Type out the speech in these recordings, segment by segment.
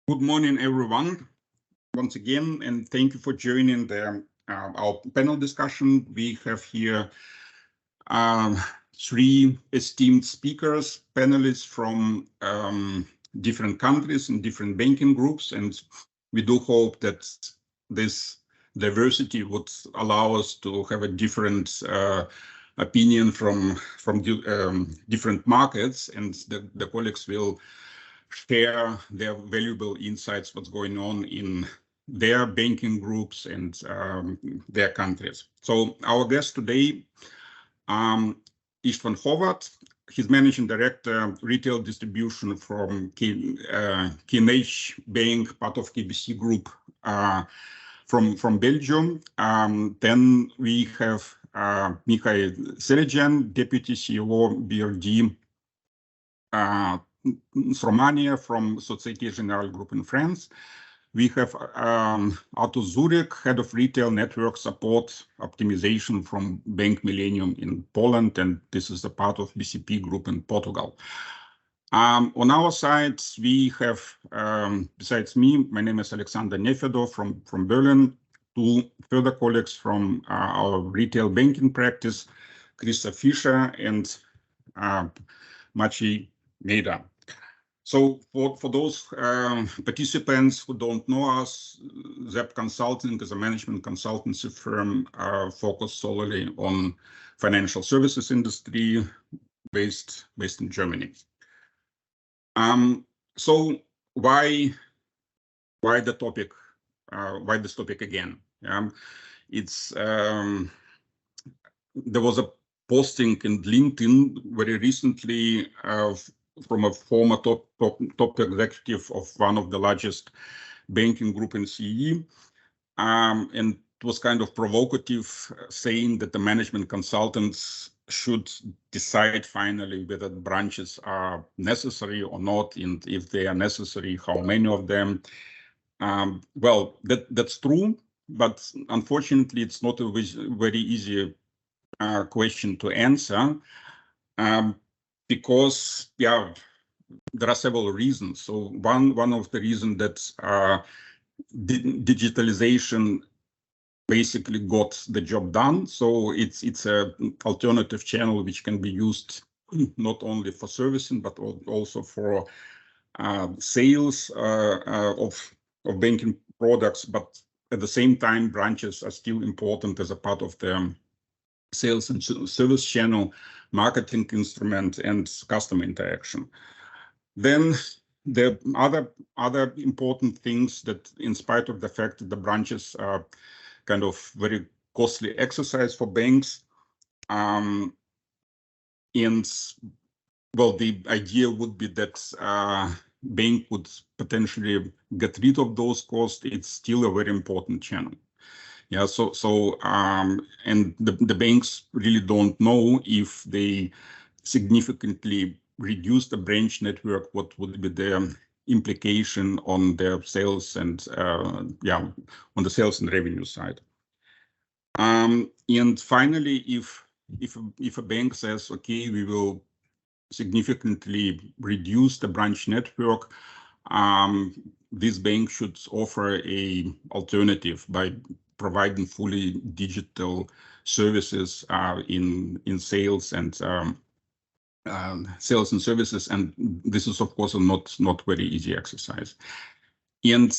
Good morning, everyone, once again, and thank you for joining our panel discussion. We have here three esteemed speakers, panelists from different countries and different banking groups, and we do hope that this diversity would allow us to have a different opinion from different markets, and the colleagues will share their valuable insights, what's going on in their banking groups and their countries. So our guest today, Istvan Horvat. He's Managing Director, Retail Distribution from KNH Bank, part of KBC Group from Belgium. Then we have Mihai Selejan, Deputy CEO, BRD, Romania, from Société Générale Group in France. We have Artur Zurek, Head of Retail Network Support Optimization from Bank Millennium in Poland, and this is a part of BCP Group in Portugal. On our side, we have, besides me, my name is Alexander Nefedov from Berlin, two further colleagues from our retail banking practice, Krista Fischer and Maciej Meda. So for those participants who don't know us, zeb.consulting is a management consultancy firm focused solely on financial services industry, based in Germany. So why the topic? Why this topic again? It's there was a posting in LinkedIn very recently from a former top executive of one of the largest banking group in CE, and it was kind of provocative, saying that the management consultants should decide finally whether branches are necessary or not, and if they are necessary, how many of them. Well, that's true, but unfortunately, it's not a very easy question to answer. Because there are several reasons. So one of the reasons that digitalization basically got the job done. So it's a alternative channel which can be used not only for servicing but also for sales of banking products. But at the same time, branches are still important as a part of the sales and service channel, marketing instrument, and customer interaction. Then the other important things that, in spite of the fact that the branches are kind of very costly exercise for banks, and well, the idea would be that bank would potentially get rid of those costs. It's still a very important channel. Yeah, and the banks really don't know if they significantly reduce the branch network, what would be the implication on their sales and on the sales and revenue side. And finally, if a bank says, okay, we will significantly reduce the branch network, this bank should offer a alternative by providing fully digital services in sales and services, and this is of course not very easy exercise. And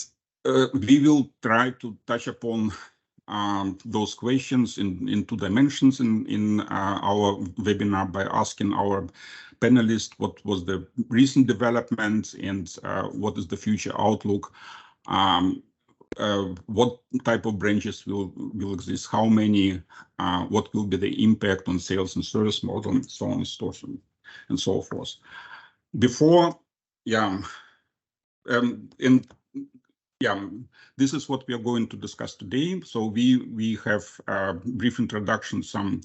we will try to touch upon those questions in two dimensions in our webinar by asking our panelists what was the recent development and what is the future outlook. What type of branches will exist, how many, what will be the impact on sales and service model, and so on and so forth. Before, this is what we are going to discuss today. So we have a brief introduction, some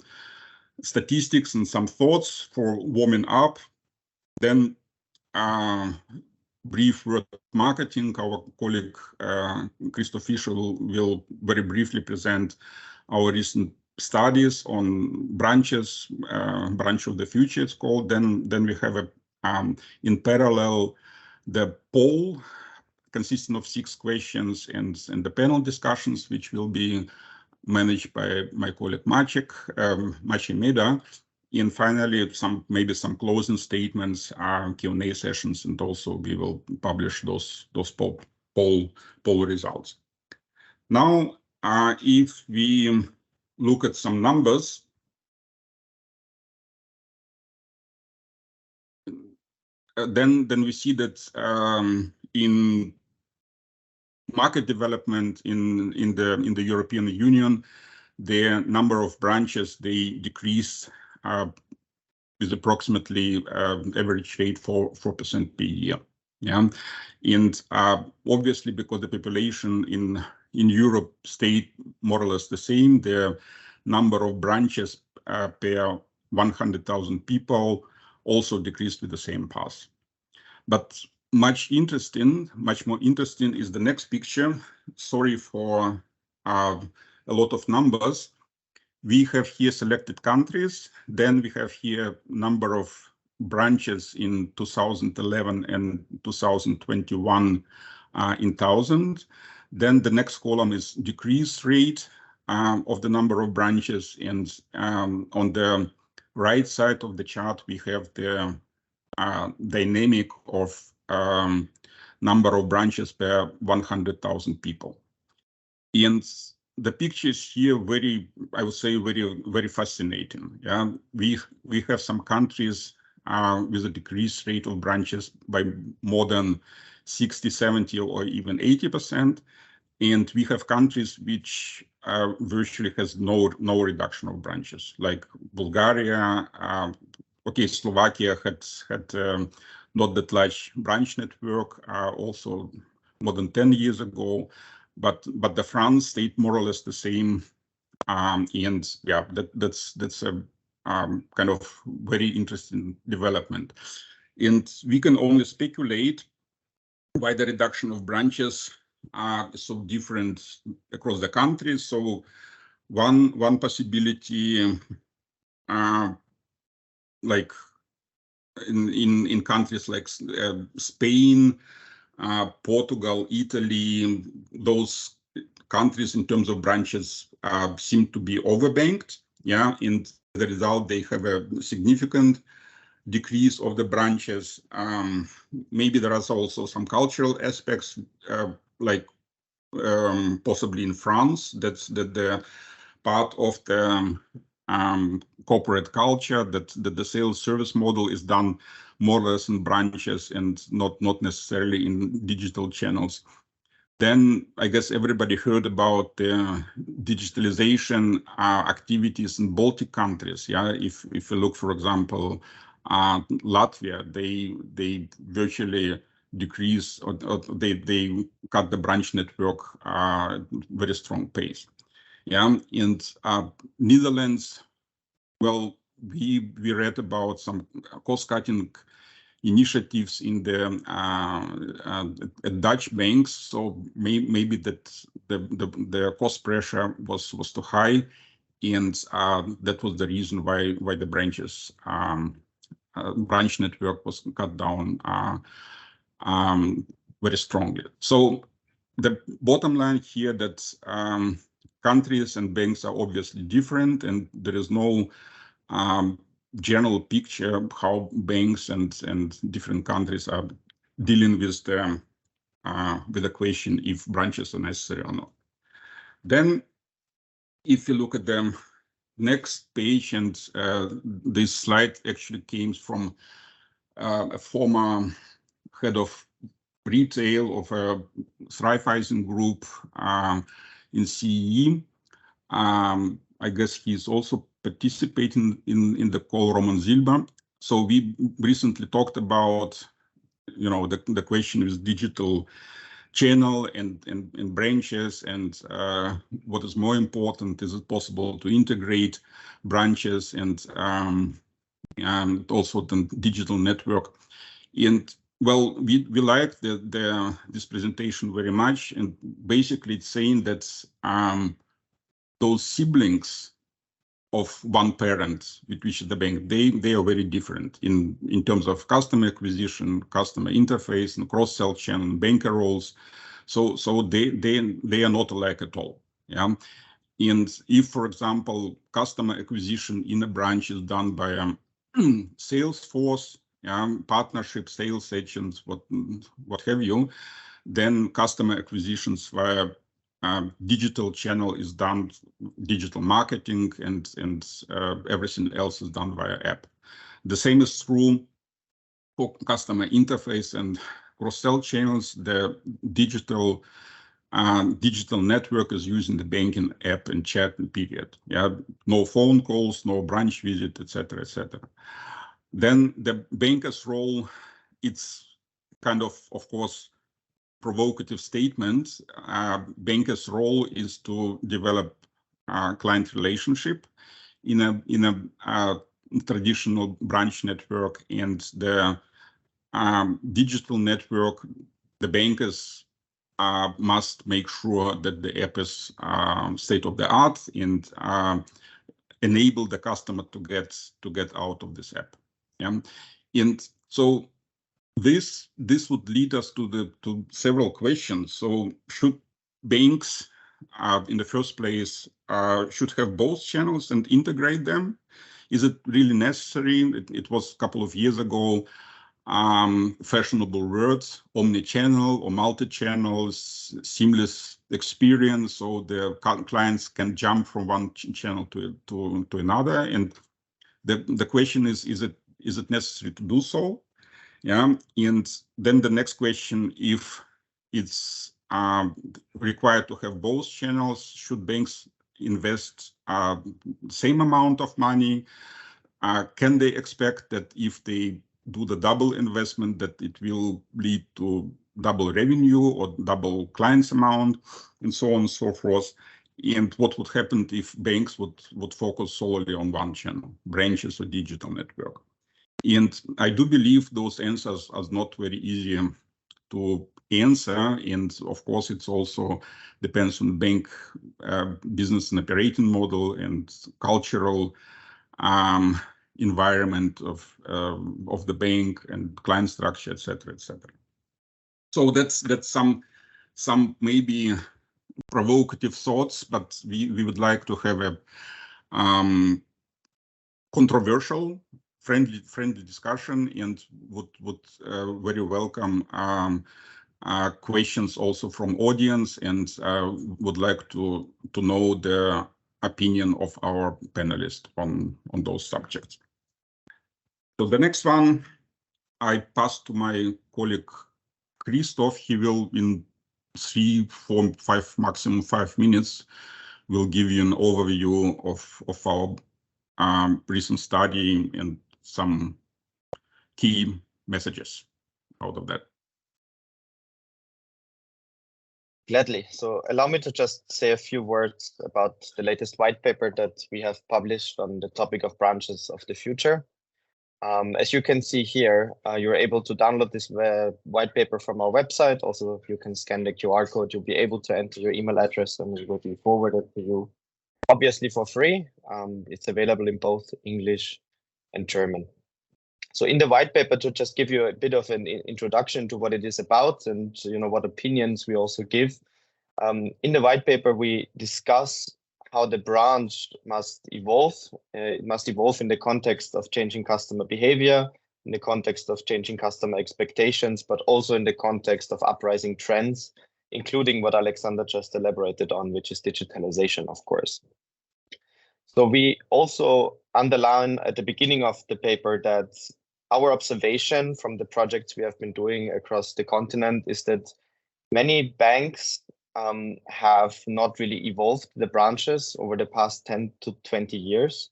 statistics and some thoughts for warming up. Then brief word of marketing. Our colleague Krista Fischer will very briefly present our recent studies on branches, branch of the future it's called. Then we have in parallel the poll consisting of 6 questions and the panel discussions, which will be managed by my colleague Maciej Meda. And finally, maybe some closing statements, Q&A sessions, and also we will publish those poll results. Now, if we look at some numbers, then we see that in market development in the European Union, the number of branches, they decrease with approximately average rate for 4% per year. Yeah, and obviously because the population in Europe stayed more or less the same, the number of branches per 100,000 people also decreased with the same path. But much more interesting is the next picture. Sorry for a lot of numbers. We have here selected countries. Then we have here number of branches in 2011 and 2021 in thousand. Then the next column is decrease rate of the number of branches. And on the right side of the chart, we have the dynamic of number of branches per 100,000 people. And the pictures here I would say very fascinating. Yeah, we have some countries with a decrease rate of branches by more than 60, 70, or even 80%. And we have countries which virtually has no reduction of branches, like Bulgaria. Okay, Slovakia had not that large branch network also more than 10 years ago, but the France stayed more or less the same. And yeah, that's a kind of very interesting development. And we can only speculate why the reduction of branches are so different across the country. So one possibility, like in countries like Spain, Portugal, Italy, those countries in terms of branches seem to be overbanked. Yeah, and the result, they have a significant decrease of the branches. Maybe there are also some cultural aspects, like possibly in France, that the part of the corporate culture that the sales service model is done more or less in branches and not necessarily in digital channels. Then I guess everybody heard about the digitalization activities in Baltic countries. Yeah, if you look, for example, Latvia, they virtually decrease or they cut the branch network very strong pace. Yeah, and Netherlands, well, we read about some cost-cutting initiatives in the Dutch banks. So maybe that the cost pressure was too high, and that was the reason why the branch network was cut down very strongly. So the bottom line here that countries and banks are obviously different, and there is no general picture how banks and different countries are dealing with the question if branches are necessary or not. Then, if you look at the next page, and this slide actually came from a former head of retail of a Raiffeisen group in CEE. I guess he's also participating in the call, Roman Zilba. So we recently talked about, the question with digital channel and branches, and what is more important, is it possible to integrate branches and also the digital network? And well, we like this presentation very much, and basically it's saying that those siblings one parent, which is the bank. They are very different in terms of customer acquisition, customer interface, and cross-sell channel, banker roles. So they are not alike at all. Yeah. And if, for example, customer acquisition in a branch is done by a sales force, partnership, sales agents, what have you, then customer acquisitions via digital channel is done, digital marketing, and everything else is done via app. The same is true for customer interface and cross-sell channels. The digital network is using the banking app and chat and period. Yeah, no phone calls, no branch visit, etc., etc. Then the banker's role, it's kind of course, provocative statement. Banker's role is to develop client relationship in a traditional branch network, and the digital network. The bankers must make sure that the app is state of the art and enable the customer to get out of this app. Yeah, and so this would lead us to several questions. So should banks in the first place should have both channels and integrate them? Is it really necessary? It was a couple of years ago fashionable words, omni-channel or multi-channel, seamless experience, so the clients can jump from one channel to another. And the question is it necessary to do so? Yeah, and then the next question, if it's required to have both channels, should banks invest same amount of money? Can they expect that if they do the double investment, that it will lead to double revenue or double clients amount, and so on and so forth? And what would happen if banks would focus solely on one channel, branches or digital network? And I do believe those answers are not very easy to answer. And of course, it's also depends on bank business and operating model and cultural environment of the bank and client structure, etc., etc. So that's some maybe provocative thoughts, but we would like to have a controversial, friendly discussion, and would very welcome questions also from audience, and would like to know the opinion of our panelists on those subjects. So the next one I pass to my colleague Christoph. He will, in 3, 4, 5, maximum 5 minutes, will give you an overview of our recent study and some key messages out of that. Gladly. So allow me to just say a few words about the latest white paper that we have published on the topic of branches of the future. As you can see here, you're able to download this white paper from our website. Also, if you can scan the QR code, you'll be able to enter your email address and it will be forwarded to you, obviously for free. It's available in both English and German. So in the white paper, to just give you a bit of an introduction to what it is about and what opinions we also give. In the white paper, we discuss how the branch must evolve. It must evolve in the context of changing customer behavior, in the context of changing customer expectations, but also in the context of uprising trends, including what Alexander just elaborated on, which is digitalization, of course. So we also underline at the beginning of the paper that our observation from the projects we have been doing across the continent is that many banks have not really evolved the branches over the past 10 to 20 years.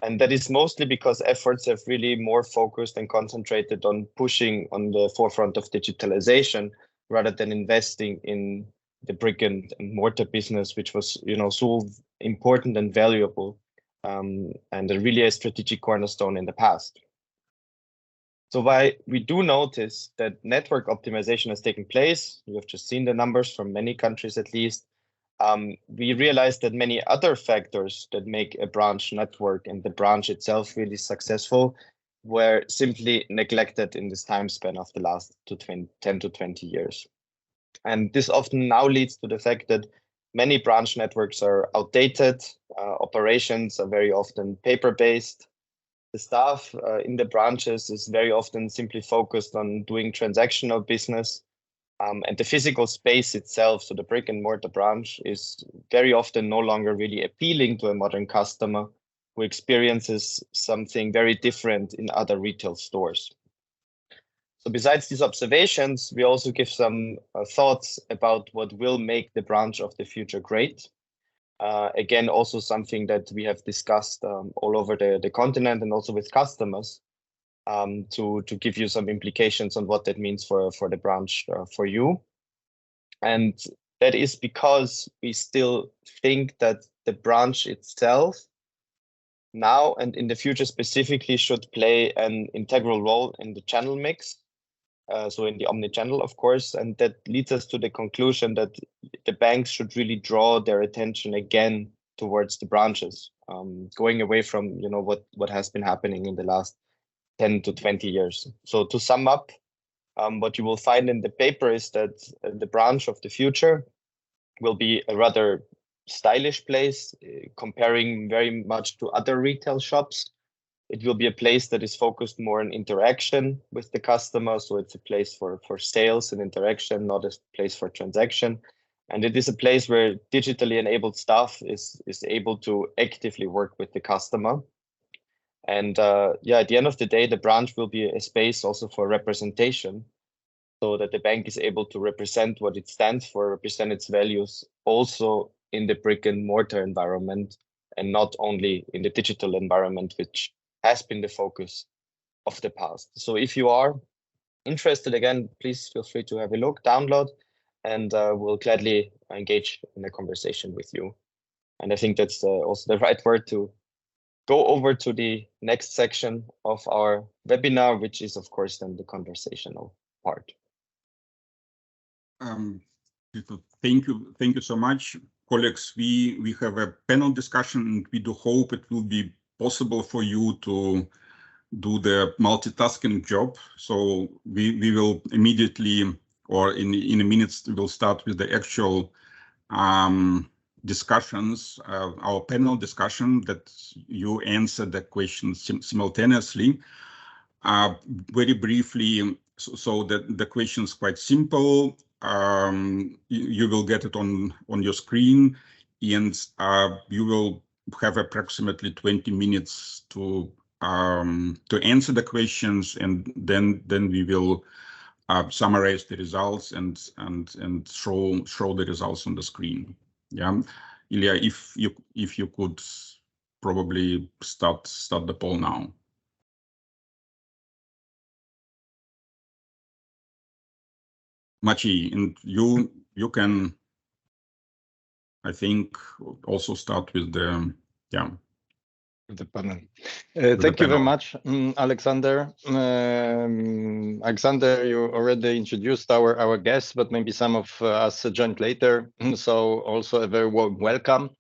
And that is mostly because efforts have really more focused and concentrated on pushing on the forefront of digitalization rather than investing in the brick and mortar business, which was so important and valuable and really a strategic cornerstone in the past. So while we do notice that network optimization has taken place, you have just seen the numbers from many countries at least, we realized that many other factors that make a branch network and the branch itself really successful were simply neglected in this time span of the last 10 to 20 years. And this often now leads to the fact that many branch networks are outdated, operations are very often paper-based. The staff in the branches is very often simply focused on doing transactional business. And the physical space itself, so the brick and mortar branch, is very often no longer really appealing to a modern customer who experiences something very different in other retail stores. So besides these observations, we also give some thoughts about what will make the branch of the future great. Again, also something that we have discussed all over the continent and also with customers to give you some implications on what that means for the branch for you. And that is because we still think that the branch itself now and in the future specifically should play an integral role in the channel mix. So in the omni-channel, of course, and that leads us to the conclusion that the banks should really draw their attention again towards the branches, going away from what has been happening in the last 10 to 20 years. So to sum up, what you will find in the paper is that the branch of the future will be a rather stylish place, comparing very much to other retail shops. It will be a place that is focused more on interaction with the customer. So it's a place for sales and interaction, not a place for transaction. And it is a place where digitally enabled staff is able to actively work with the customer. And at the end of the day, the branch will be a space also for representation, so that the bank is able to represent what it stands for, represent its values also in the brick and mortar environment, and not only in the digital environment, which has been the focus of the past. So if you are interested, again, please feel free to have a look, download, and we'll gladly engage in a conversation with you. And I think that's also the right word to go over to the next section of our webinar, which is, of course, then the conversational part. Thank you so much, colleagues. We have a panel discussion, and we do hope it will be possible for you to do the multitasking job. So we will immediately, or in a minute, we will start with the actual discussions, our panel discussion, that you answer the questions simultaneously. Very briefly, so the question is quite simple. You will get it on your screen, and you will have approximately 20 minutes to answer the questions, and then we will summarize the results and show the results on the screen. Yeah, Ilya, if you could probably start the poll now. Maciej, and you can, I think, also start with the the panel. Thank you very much, Alexander. Alexander, you already introduced our guests, but maybe some of us joined later. So also a very warm welcome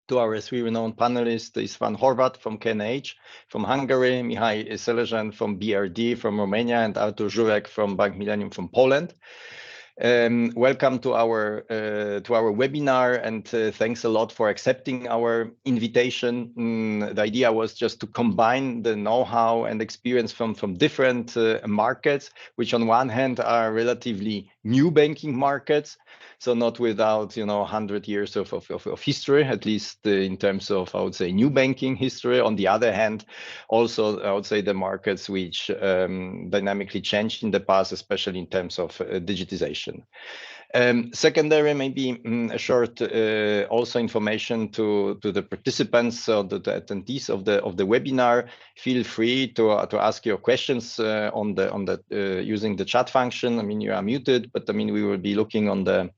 to our three renowned panelists: István Horváth from KNH from Hungary, Mihai Selezsan from BRD from Romania, and Artur Żurek from Bank Millennium from Poland. Welcome to our webinar, and thanks a lot for accepting our invitation. The idea was just to combine the know-how and experience from different markets, which on one hand are relatively new banking markets, so not without 100 years of history, at least in terms of, I would say, new banking history. On the other hand, also I would say the markets which dynamically changed in the past, especially in terms of digitization. Secondary, maybe a short also information to the participants or the attendees of the webinar. Feel free to ask your questions on the using the chat function. I mean, you are muted, but I mean we will be looking on the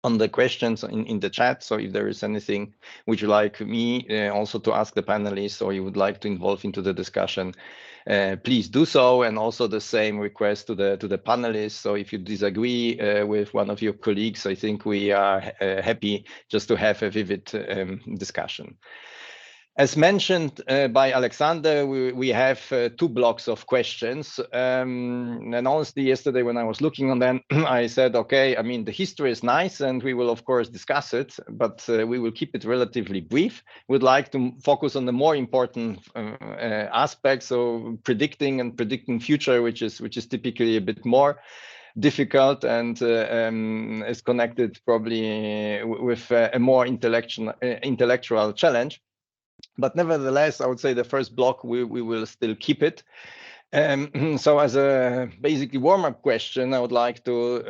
on the questions in the chat. So if there is anything which you like me also to ask the panelists, or you would like to involve into the discussion, please do so. And also the same request to the panelists. So if you disagree with one of your colleagues, I think we are happy just to have a vivid discussion. As mentioned by Alexander, we have 2 blocks of questions. And honestly, yesterday when I was looking on them, I said, okay, I mean, the history is nice and we will, of course, discuss it, but we will keep it relatively brief. We'd like to focus on the more important aspects of predicting future, which is typically a bit more difficult and is connected probably with a more intellectual challenge. But nevertheless, I would say the first block, we will still keep it. So as a basically warm-up question, I would like to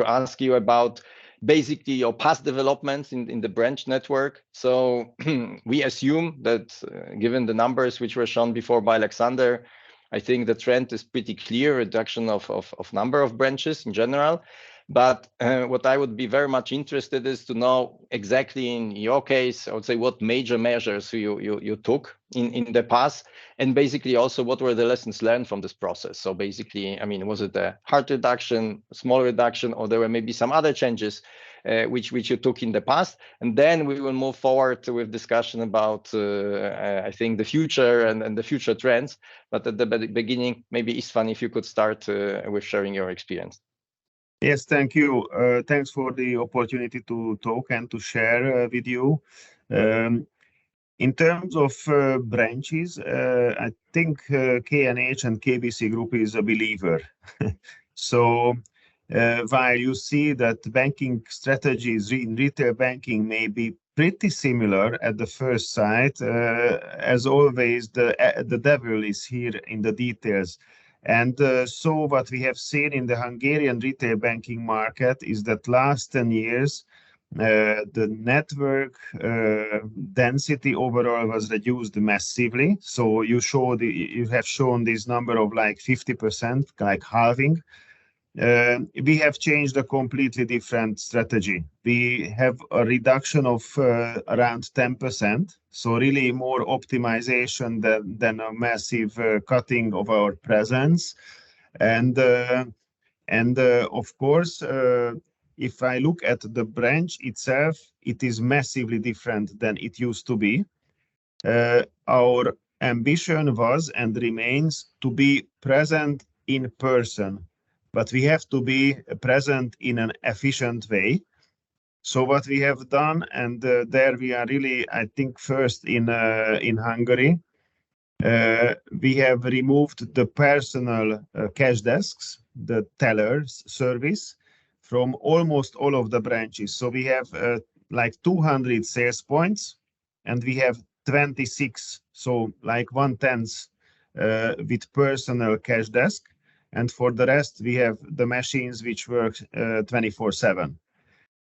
ask you about basically your past developments in the branch network. So we assume that given the numbers which were shown before by Alexander, I think the trend is pretty clear, reduction of number of branches in general. But what I would be very much interested is to know exactly in your case, I would say, what major measures you took in the past, and basically also what were the lessons learned from this process. So basically, I mean, was it a hard reduction, a small reduction, or there were maybe some other changes which you took in the past? And then we will move forward with discussion about, I think, the future and the future trends. But at the beginning, maybe Istvan, if you could start with sharing your experience. Yes, thank you. Thanks for the opportunity to talk and to share with you. In terms of branches, I think K&H and KBC Group is a believer. So while you see that banking strategies in retail banking may be pretty similar at the first sight, as always, the devil is here in the details. And so what we have seen in the Hungarian retail banking market is that last 10 years, the network density overall was reduced massively. So you have shown this number of like 50%, like halving. We have changed a completely different strategy. We have a reduction of around 10%. So really more optimization than a massive cutting of our presence. And of course, if I look at the branch itself, it is massively different than it used to be. Our ambition was and remains to be present in person, but we have to be present in an efficient way. So what we have done, and there we are really, I think, first in Hungary, we have removed the personal cash desks, the tellers service, from almost all of the branches. So we have like 200 sales points, and we have 26, so like 1/10 with personal cash desk. And for the rest, we have the machines which work 24/7.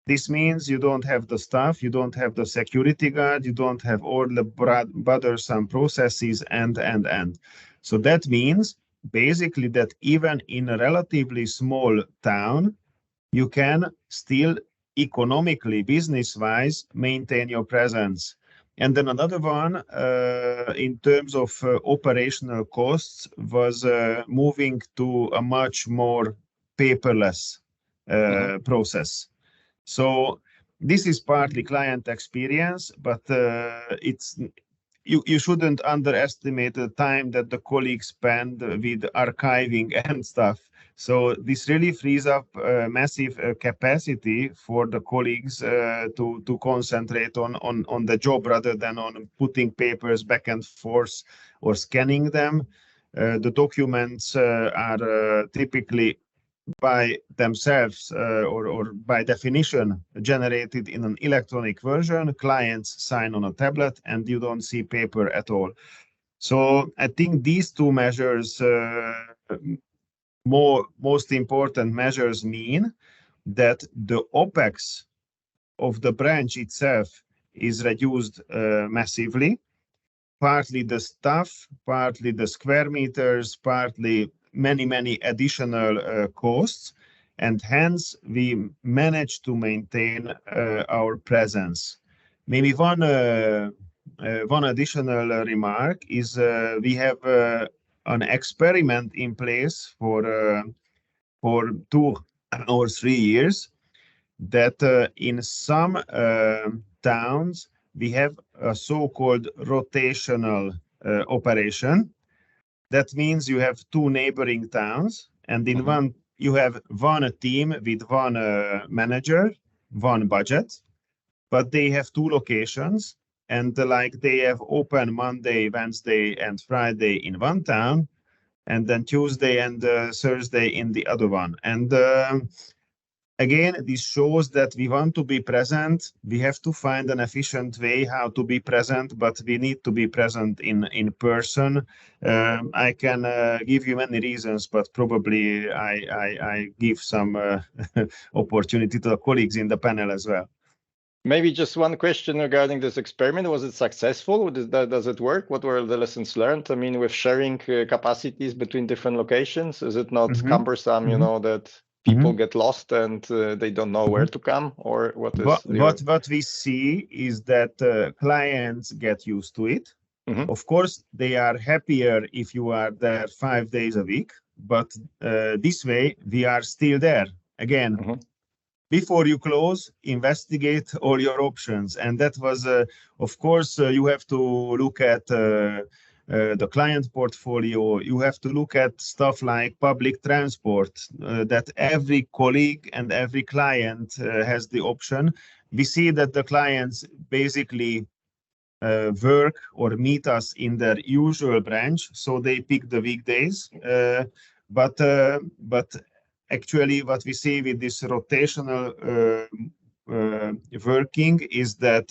This means you don't have the staff, you don't have the security guard, you don't have all the bothersome processes, and. So that means basically that even in a relatively small town, you can still economically, business-wise, maintain your presence. And then another one, in terms of operational costs, was moving to a much more paperless process. So this is partly client experience, but you shouldn't underestimate the time that the colleagues spend with archiving and stuff. So this really frees up massive capacity for the colleagues to concentrate on the job rather than on putting papers back and forth or scanning them. The documents are typically by themselves or by definition generated in an electronic version. Clients sign on a tablet and you don't see paper at all. So I think these two measures, most important measures, mean that the OPEX of the branch itself is reduced massively. Partly the staff, partly the square meters, partly many additional costs. and hence we managed to maintain our presence. Maybe one additional remark is we have an experiment in place for 2 or 3 years that in some towns we have a so-called rotational operation. That means you have 2 neighboring towns, and in one you have one team with one manager, one budget, but they have 2 locations, and like they have open Monday, Wednesday, and Friday in one town, and then Tuesday and Thursday in the other one. And again, this shows that we want to be present. We have to find an efficient way how to be present, but we need to be present in person. I can give you many reasons, but probably I give some opportunity to the colleagues in the panel as well. Maybe just one question regarding this experiment. Was it successful? Does it work? What were the lessons learned? I mean, with sharing capacities between different locations, is it not cumbersome, you know, that people get lost and they don't know where to come, or what is what we see is that clients get used to it. Of course, they are happier if you are there 5 days a week, but this way we are still there. Again, before you close, investigate all your options. And that was, of course, you have to look at the client portfolio. You have to look at stuff like public transport, that every colleague and every client has the option. We see that the clients basically work or meet us in their usual branch, so they pick the weekdays. But actually, what we see with this rotational working is that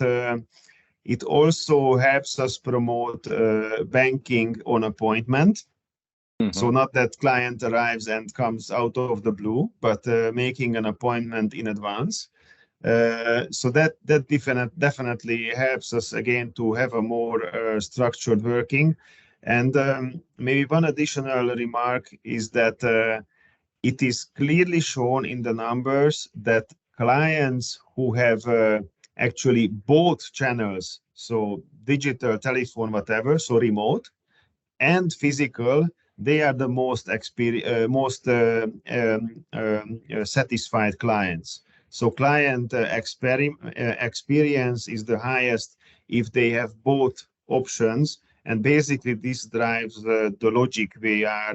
it also helps us promote banking on appointment. So not that client arrives and comes out of the blue, but making an appointment in advance. So that definitely helps us again to have a more structured working. And maybe one additional remark is that it is clearly shown in the numbers that clients who have actually both channels, so digital, telephone, whatever, so remote and physical, they are the most satisfied clients. So client experience is the highest if they have both options, and basically this drives the logic we are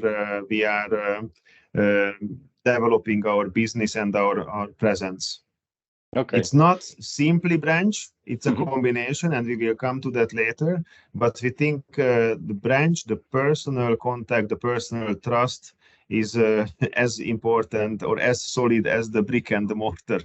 developing our business and our presence. Okay. It's not simply branch, it's a combination, and we will come to that later. But we think the branch, the personal contact, the personal trust is as important or as solid as the brick and the mortar.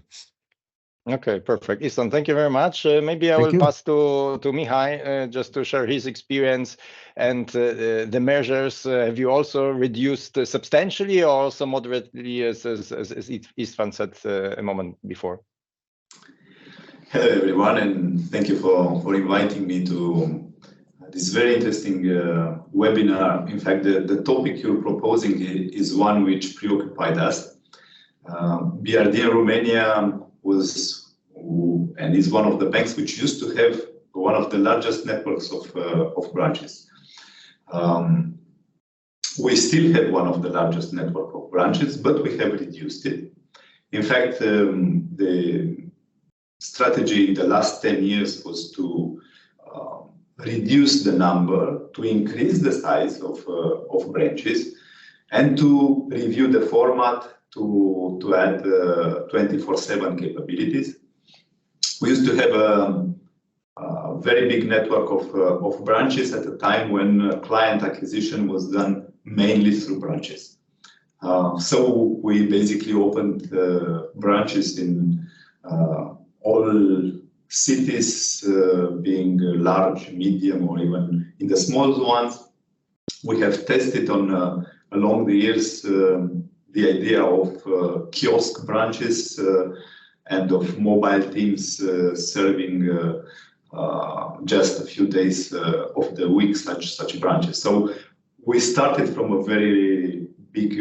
Okay, perfect. István, thank you very much. Maybe I will pass to Mihai just to share his experience and the measures. Have you also reduced substantially or also moderately, as István said a moment before? Hello, everyone, and thank you for inviting me to this very interesting webinar. In fact, the topic you're proposing is one which preoccupied us. BRD in Romania was and is one of the banks which used to have one of the largest networks of branches. We still have one of the largest network of branches, but we have reduced it. In fact, the strategy in the last 10 years was to reduce the number, to increase the size of branches, and to review the format to add 24/7 capabilities. We used to have a very big network of branches at a time when client acquisition was done mainly through branches. So we basically opened branches in all cities, being large, medium, or even in the small ones. We have tested on along the years the idea of kiosk branches and of mobile teams serving just a few days of the week such branches. So we started from a very big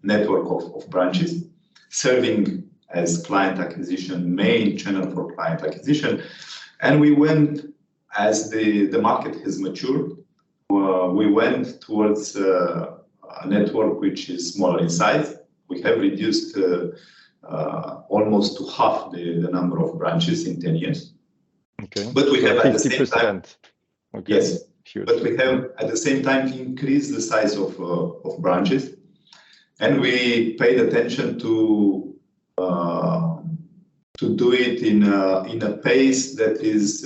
network of branches. serving as client acquisition, main channel for client acquisition. And we went, as the market has matured, we went towards a network which is smaller in size. We have reduced almost to half the number of branches in 10 years. Okay. But we have 50%. at the same time, okay. yes, Huge. but we have at the same time increased the size of branches, and we paid attention to do it in a pace that is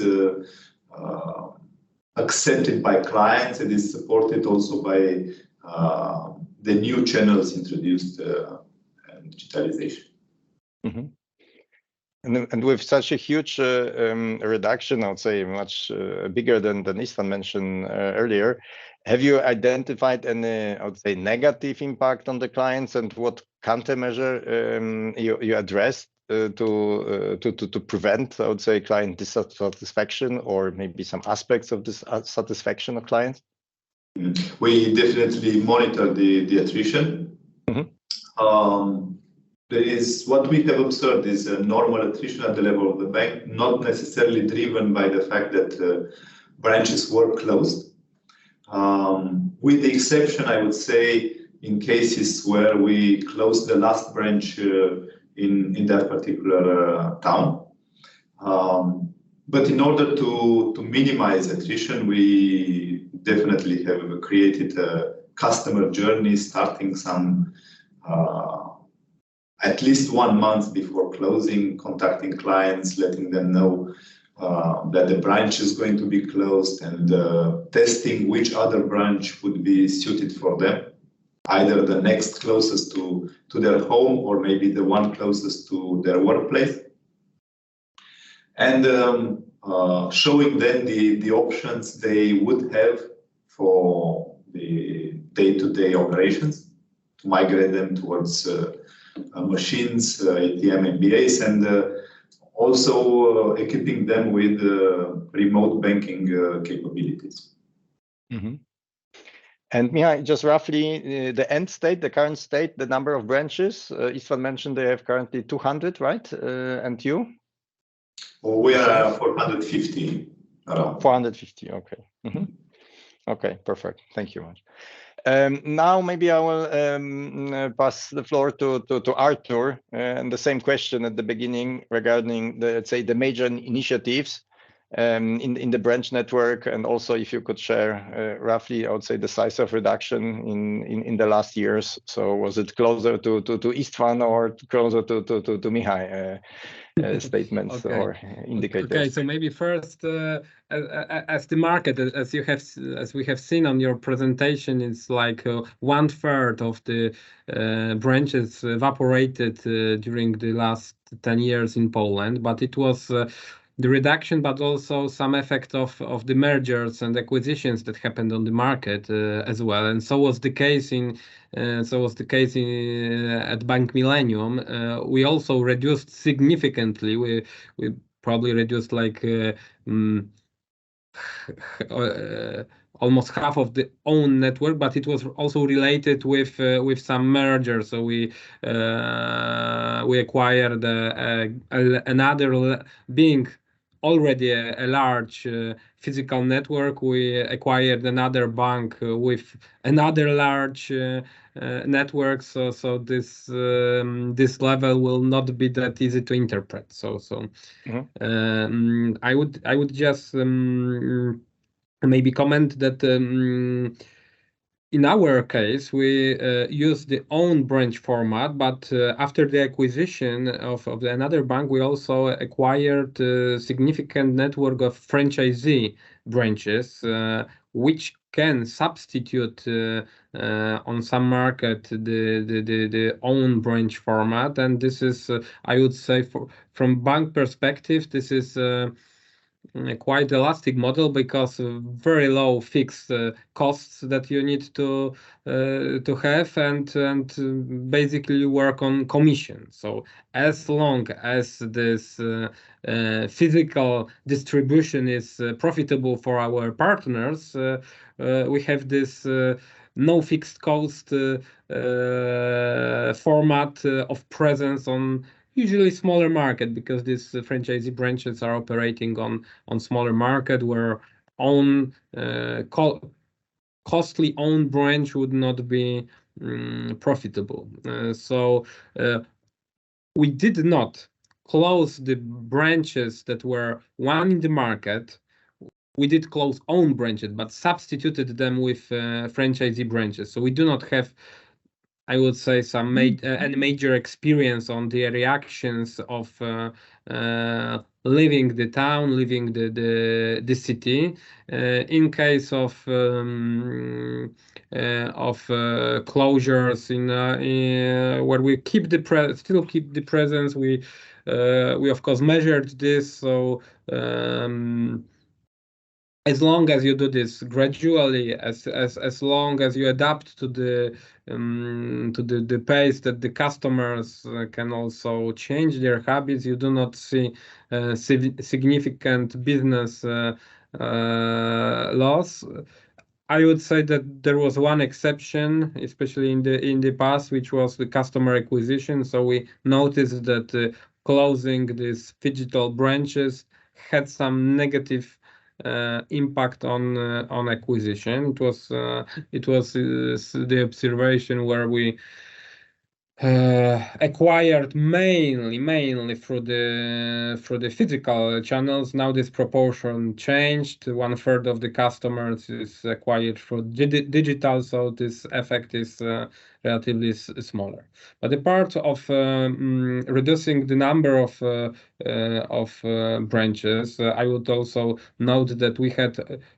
accepted by clients and is supported also by the new channels introduced and digitalization. Mm-hmm. And with such a huge reduction, I would say much bigger than Istvan mentioned earlier, have you identified any, I would say, negative impact on the clients, and what countermeasure you addressed to prevent, I would say, client dissatisfaction, or maybe some aspects of this satisfaction of clients? We definitely monitor the attrition. Mm-hmm. There is, what we have observed is a normal attrition at the level of the bank, not necessarily driven by the fact that branches were closed. With the exception, I would say, in cases where we closed the last branch in that particular town. But in order to minimize attrition, we definitely have created a customer journey, starting some at least 1 month before closing, contacting clients, letting them know that the branch is going to be closed, and testing which other branch would be suited for them, either the next closest to their home, or maybe the one closest to their workplace. And showing them the options they would have for the day-to-day operations, to migrate them towards machines, ATM, MBAs, and also equipping them with remote banking capabilities. Mm-hmm. And Mihai, just roughly the end state, the current state, the number of branches. Istvan mentioned they have currently 200, right? And you? Well, we are 450 around. 450, okay. Mm-hmm. Okay, perfect. Thank you much. Now maybe I will pass the floor to Artur, and the same question at the beginning regarding the, let's say, the major initiatives in the branch network, and also if you could share roughly, I would say, the size of reduction in the last years. So was it closer to Istvan or closer to Mihai? Statements okay. Or indicators. Okay, so maybe first, as the market, as we have seen on your presentation, it's like 1/3 of the branches evaporated during the last 10 years in Poland, but it was the reduction, but also some effect of the mergers and acquisitions that happened on the market as well, and so was the case at Bank Millennium. We also reduced significantly. We probably reduced like almost half of the own network, but it was also related with some mergers. So we acquired another, being already a large physical network. We acquired another bank with another large network. So this level will not be that easy to interpret. So mm-hmm. I would just maybe comment that in our case, we use the own branch format, but after the acquisition of another bank, we also acquired a significant network of franchisee branches, which can substitute on some market the own branch format. And this is, I would say, from bank perspective, this is quite elastic model because very low fixed costs that you need to have, and basically work on commission. So as long as this physical distribution is profitable for our partners, we have this no fixed cost format of presence on usually smaller market, because these franchisee branches are operating on smaller market where own costly own branch would not be profitable. So we did not close the branches that were one in the market. We did close own branches, but substituted them with franchisee branches. So we do not have, I would say, any major experience on the reactions of leaving the town, leaving the city. In case of closures where we still keep the presence, we of course measured this. So as long as you do this gradually, as long as you adapt to the pace that the customers can also change their habits, you do not see significant business loss. I would say that there was one exception, especially in the past, which was the customer acquisition. So we noticed that closing these digital branches had some negative impact on acquisition. It was the observation where we acquired mainly through the physical channels. Now this proportion changed. 1/3 of the customers is acquired through digital, so this effect is relatively smaller. But the part of reducing the number of branches, I would also note that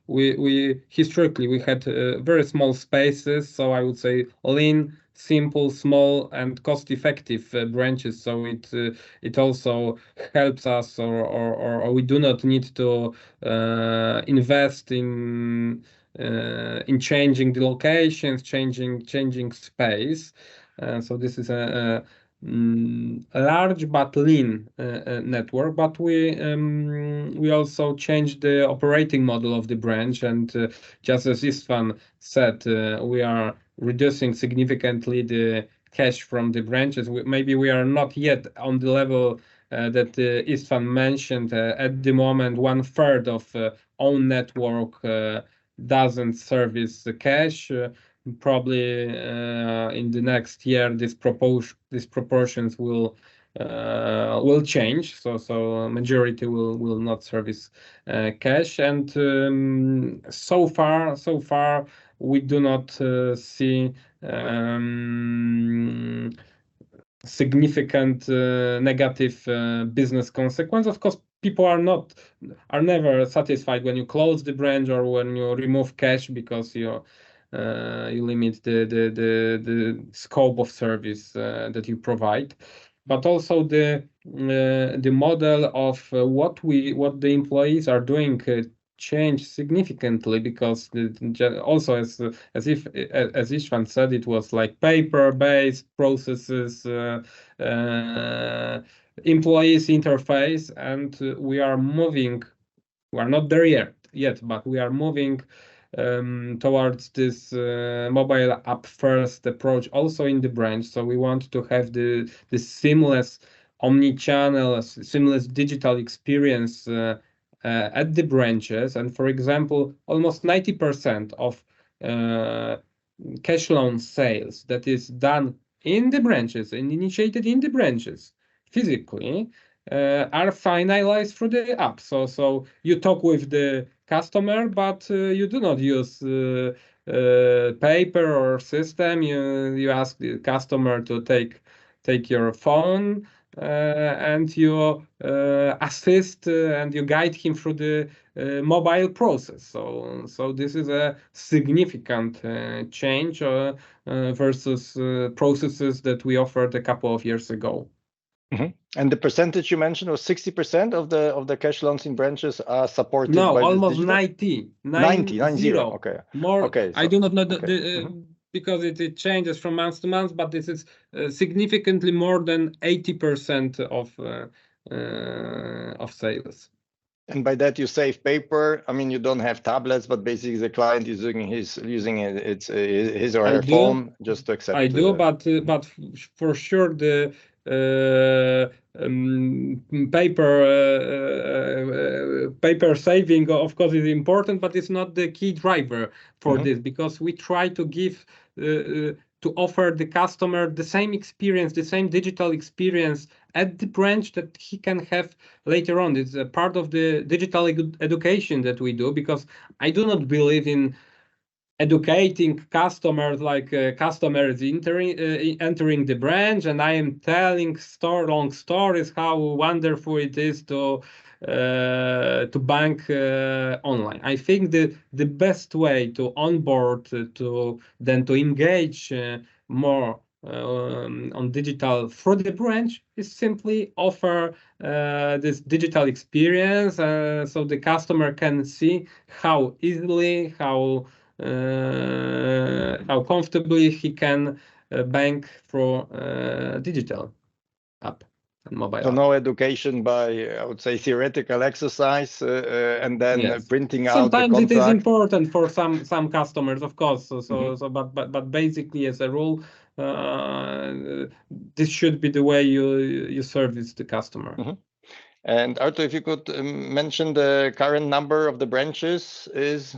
we historically had very small spaces. So I would say lean, simple, small, and cost-effective branches. So it also helps us, or we do not need to invest in changing the locations, changing space. So this is a large but lean network. But we also changed the operating model of the branch, and just as Istvan said, we are reducing significantly the cash from the branches. Maybe we are not yet on the level that Istvan mentioned. At the moment, 1/3 of own network doesn't service the cash. Probably in the next year, these proportions will change. So majority will not service cash, and so far we do not see significant negative business consequence. Of course, people are never satisfied when you close the branch or when you remove cash, because you limit the scope of service that you provide. But also the model of what the employees are doing changed significantly, because also as Istvan said, it was like paper-based processes, employees interface, and we are moving. We are not there yet, but we are moving towards this mobile app first approach also in the branch. So we want to have the seamless omni-channel, seamless digital experience at the branches. And for example, almost 90% of cash loan sales that is done in the branches and initiated in the branches physically are finalized through the app. So you talk with the customer, but you do not use paper or system. You ask the customer to take your phone, and you assist and you guide him through the mobile process. So this is a significant change versus processes that we offered a couple of years ago. Mm-hmm. And the percentage you mentioned was 60% of the cash loans in branches are supported No, by almost digital? 90. Okay. More. Okay. I do not know because it changes from month to month, but this is significantly more than 80% of sales. And by that you save paper. I mean, you don't have tablets, but basically the client is using his or her phone just to accept. I do, but for sure the paper saving, of course, is important, but it's not the key driver for this, because we try to give to offer the customer the same experience, the same digital experience at the branch that he can have later on. It's a part of the digital education that we do, because I do not believe in educating customers like customers entering the branch and I am telling long stories how wonderful it is to bank online. I think the best way to onboard to engage more on digital through the branch is simply offer this digital experience so the customer can see how easily, how comfortably he can bank through digital app and mobile so app. no education by, I would say, theoretical exercise and then printing out the contract. Sometimes it is important for some customers, of course. But basically, as a rule, this should be the way you service the customer. And Artur, if you could mention the current number of the branches is?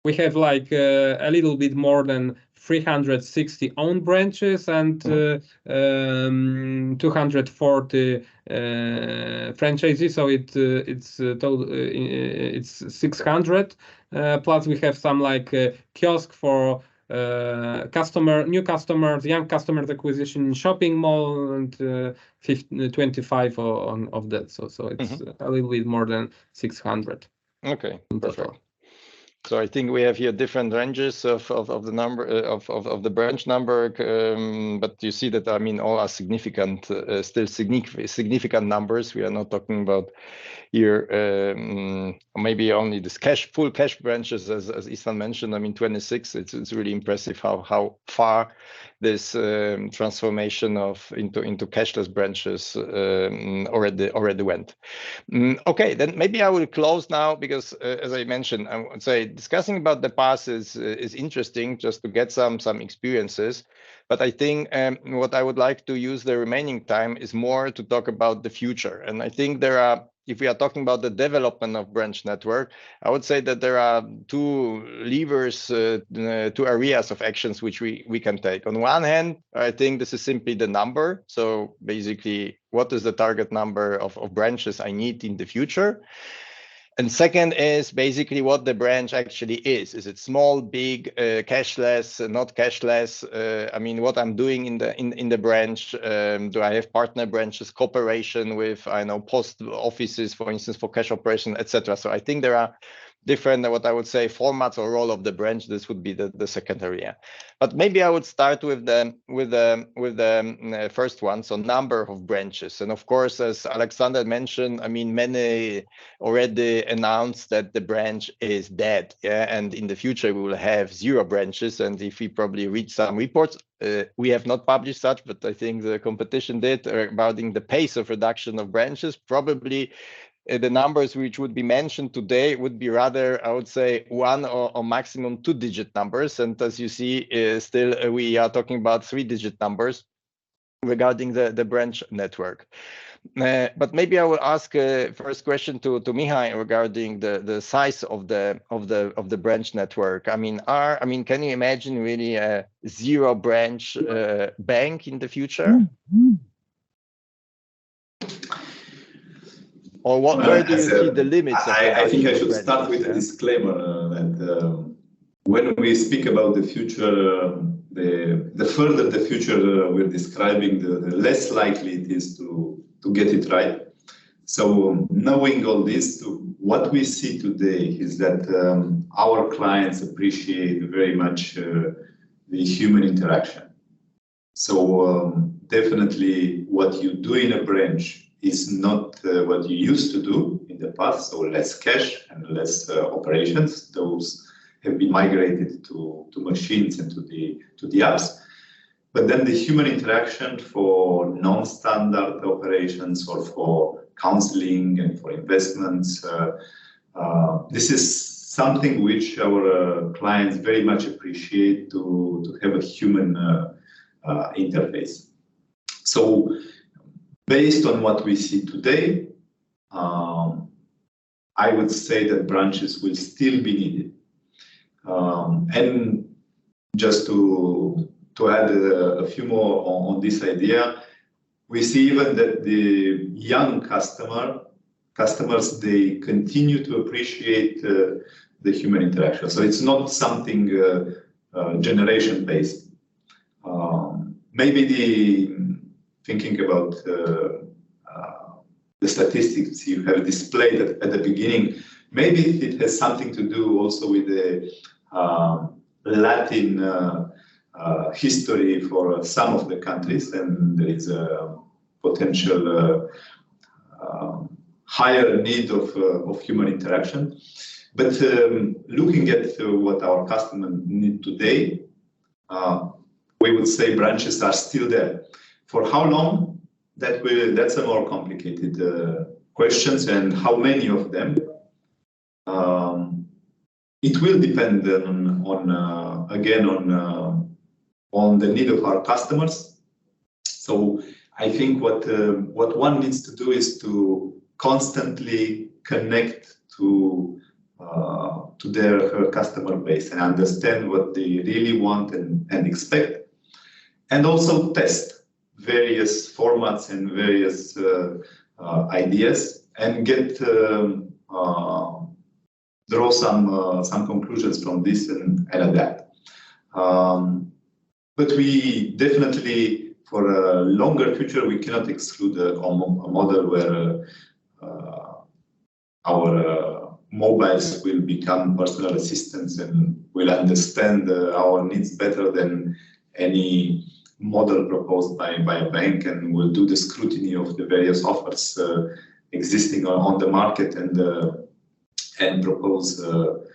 We have like a little bit more than 360 owned branches and 240 franchises. So it's total it's 600. Plus we have some like kiosk for new customers, young customers acquisition in shopping mall, and 25 of that. So it's a little bit more than 600. Okay, perfect. So I think we have here different ranges of the number of the branch number, but you see that, I mean, all are significant, still significant numbers. We are not talking about here maybe only this full cash branches, as Istvan mentioned. I mean, 26. It's really impressive how far this transformation into cashless branches already went. Okay, then maybe I will close now because, as I mentioned, I would say discussing about the past is interesting just to get some experiences. But I think what I would like to use the remaining time is more to talk about the future. And I think if we are talking about the development of branch network, I would say that there are two levers, two areas of actions which we can take. On one hand, I think this is simply the number. So basically, what is the target number of branches I need in the future? And second is basically what the branch actually is. Is it small, big, cashless, not cashless? I mean, what I'm doing in the branch. Do I have partner branches, cooperation with, I know, post offices, for instance, for cash operation, etc. So I think there are different, what I would say, formats or role of the branch. This would be the second area. But maybe I would start with the first one, so number of branches. And of course, as Alexander mentioned, I mean, many already announced that the branch is dead. Yeah, and in the future we will have 0 branches. And if we probably read some reports, we have not published such, but I think the competition did regarding the pace of reduction of branches. Probably the numbers which would be mentioned today would be rather, I would say, 1 or maximum 2-digit numbers. And as you see, still we are talking about 3-digit numbers regarding the branch network. But maybe I will ask first question to Mihai regarding the size of the branch network. I mean, can you imagine really a 0 branch bank in the future? Or where do you see the limits of I think I should start with a disclaimer that when we speak about the future, the further the future we're describing, the less likely it is to get it right. So knowing all this, what we see today is that our clients appreciate very much the human interaction. So definitely what you do in a branch is not what you used to do in the past, so less cash and less operations. Those have been migrated to machines and to the apps. But then the human interaction for non-standard operations or for counseling and for investments, this is something which our clients very much appreciate, to have a human interface. So based on what we see today, I would say that branches will still be needed. And just to add a few more on this idea, we see even that the young customers, they continue to appreciate the human interaction. So it's not something generation-based. Maybe thinking about the statistics you have displayed at the beginning, maybe it has something to do also with the Latin history for some of the countries, and there is a potential higher need of human interaction. But looking at what our customers need today, we would say branches are still there. For how long? That's a more complicated question, and how many of them? It will depend on the need of our customers. So I think what one needs to do is to constantly connect to their customer base and understand what they really want and expect, and also test various formats and various ideas, and draw some conclusions from this and adapt. But we definitely, for a longer future, we cannot exclude a model where our mobiles will become personal assistants and will understand our needs better than any model proposed by a bank, and will do the scrutiny of the various offers existing on the market and propose the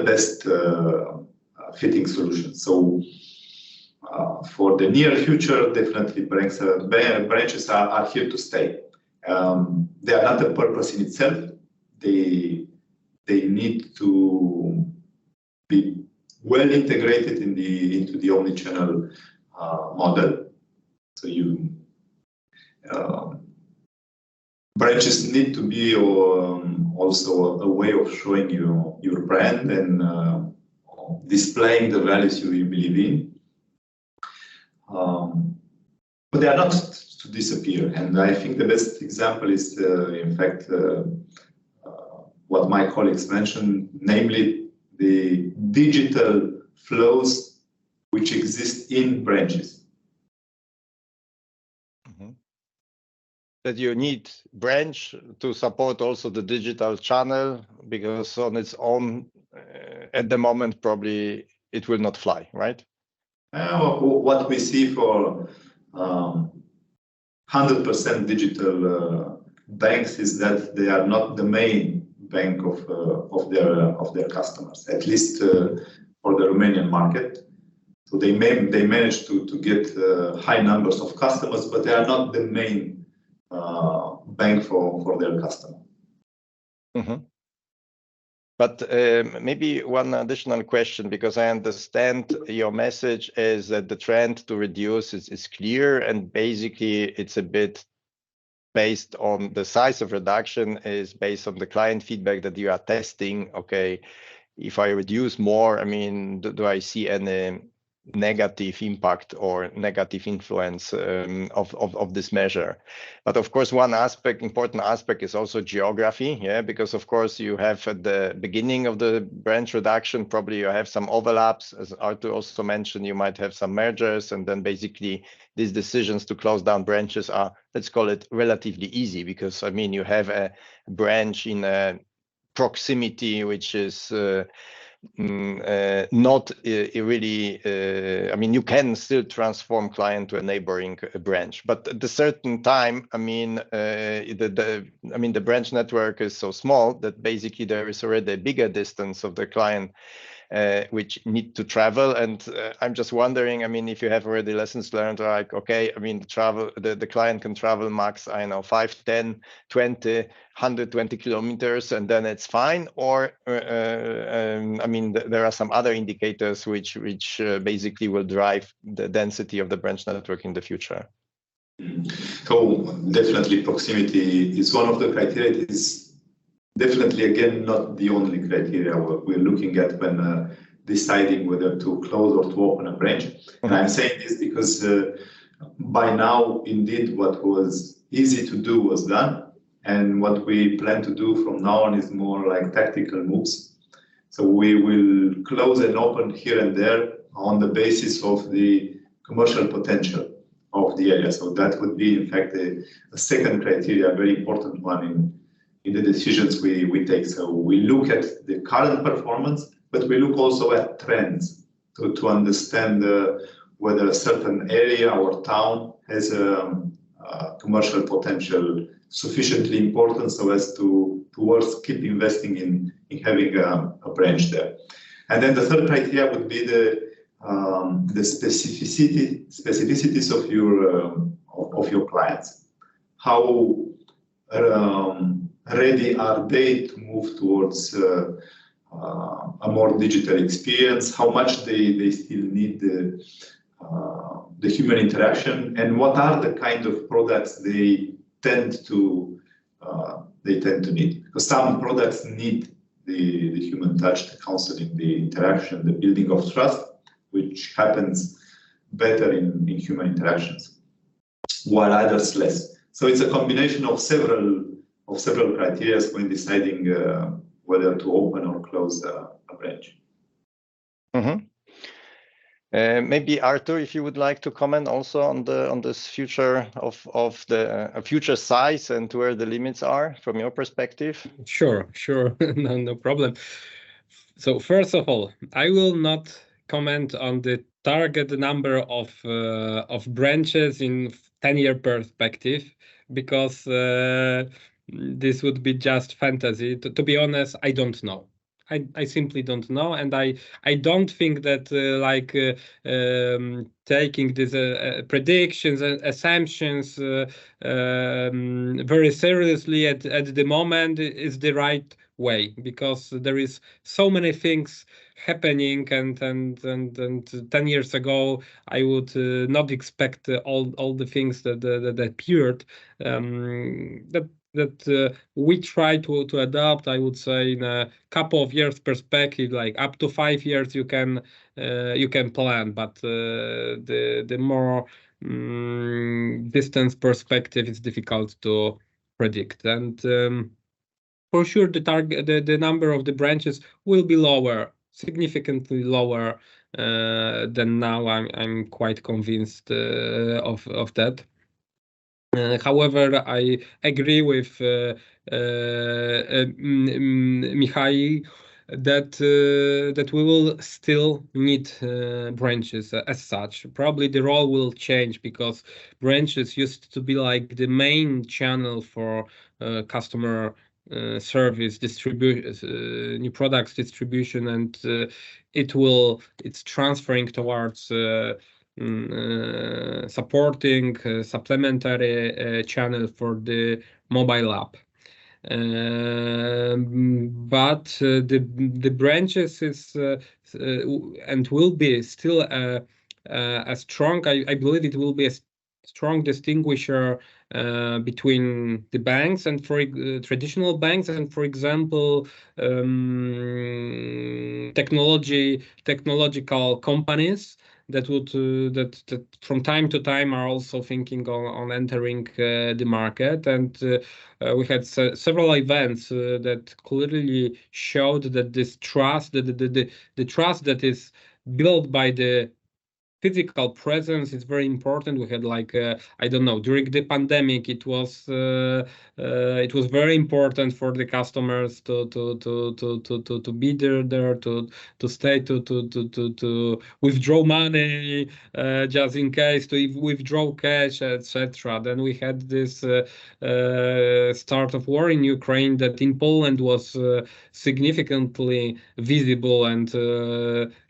best fitting solution. So for the near future, definitely branches are here to stay. They are not a purpose in itself. They need to be well integrated into the omnichannel model. So branches need to be also a way of showing your brand and displaying the values you believe in. But they are not to disappear. And I think the best example is, in fact, what my colleagues mentioned, namely the digital flows which exist in branches. Mm-hmm. That you need branch to support also the digital channel, because on its own, at the moment, probably it will not fly, right? What we see for 100% digital banks is that they are not the main bank of their customers, at least for the Romanian market. So they manage to get high numbers of customers, but they are not the main bank for their customer. Mm-hmm. But maybe one additional question, because I understand your message is that the trend to reduce is clear, and basically it's a bit based on the size of reduction is based on the client feedback that you are testing. Okay, if I reduce more, I mean, do I see any negative impact or negative influence of this measure? But of course, one important aspect is also geography, yeah, because of course you have at the beginning of the branch reduction, probably you have some overlaps, as Artur also mentioned, you might have some mergers, and then basically these decisions to close down branches are, let's call it, relatively easy, because I mean, you have a branch in a proximity which is not really. I mean, you can still transform client to a neighboring branch, but at a certain time, I mean, the branch network is so small that basically there is already a bigger distance of the client which need to travel. And I'm just wondering, I mean, if you have already lessons learned, like, okay, I mean, the client can travel max, I know, 5, 10, 20, 120 kilometers, and then it's fine. Or, I mean, there are some other indicators which basically will drive the density of the branch network in the future. So definitely proximity is one of the criteria. It is definitely, again, not the only criteria we're looking at when deciding whether to close or to open a branch. And I'm saying this because by now, indeed, what was easy to do was done. And what we plan to do from now on is more like tactical moves. So we will close and open here and there on the basis of the commercial potential of the area. So that would be, in fact, a second criteria, a very important one in the decisions we take. So we look at the current performance, but we look also at trends to understand whether a certain area or town has a commercial potential sufficiently important so as towards keep investing in having a branch there. And then the third criteria would be the specificities of your clients. How ready are they to move towards a more digital experience? How much they still need the human interaction, and what are the kind of products they tend to need? Because some products need the human touch, the counseling, the interaction, the building of trust, which happens better in human interactions, while others less. So it's a combination of several criteria when deciding whether to open or close a branch. Mm-hmm. Maybe Artur, if you would like to comment also on this future of the future size and where the limits are from your perspective. Sure. No problem. So first of all, I will not comment on the target number of branches in 10-year perspective, because this would be just fantasy. To be honest, I don't know. I simply don't know, and I don't think that taking these predictions and assumptions very seriously at the moment is the right way, because there is so many things happening, and 10 years ago I would not expect all the things that appeared that we try to adapt. I would say in a couple of years perspective, like up to 5 years, you can plan, but the more distance perspective is difficult to predict. And for sure, the number of the branches will be lower, significantly lower than now. I'm quite convinced of that. However, I agree with Michał that we will still need branches as such. Probably the role will change, because branches used to be like the main channel for customer service distribution, new products distribution, and it's transferring towards supporting supplementary channel for the mobile app. But the branches is and will be still a strong. I believe it will be a strong distinguisher between the banks and for traditional banks, and for example technological companies that would that from time to time are also thinking on entering the market. And we had several events that clearly showed that this trust, the trust that is built by the physical presence is very important. We had like I don't know, during the pandemic, it was very important for the customers to be there to stay to withdraw money just in case, to withdraw cash, etc. Then we had this start of war in Ukraine that in Poland was significantly visible, and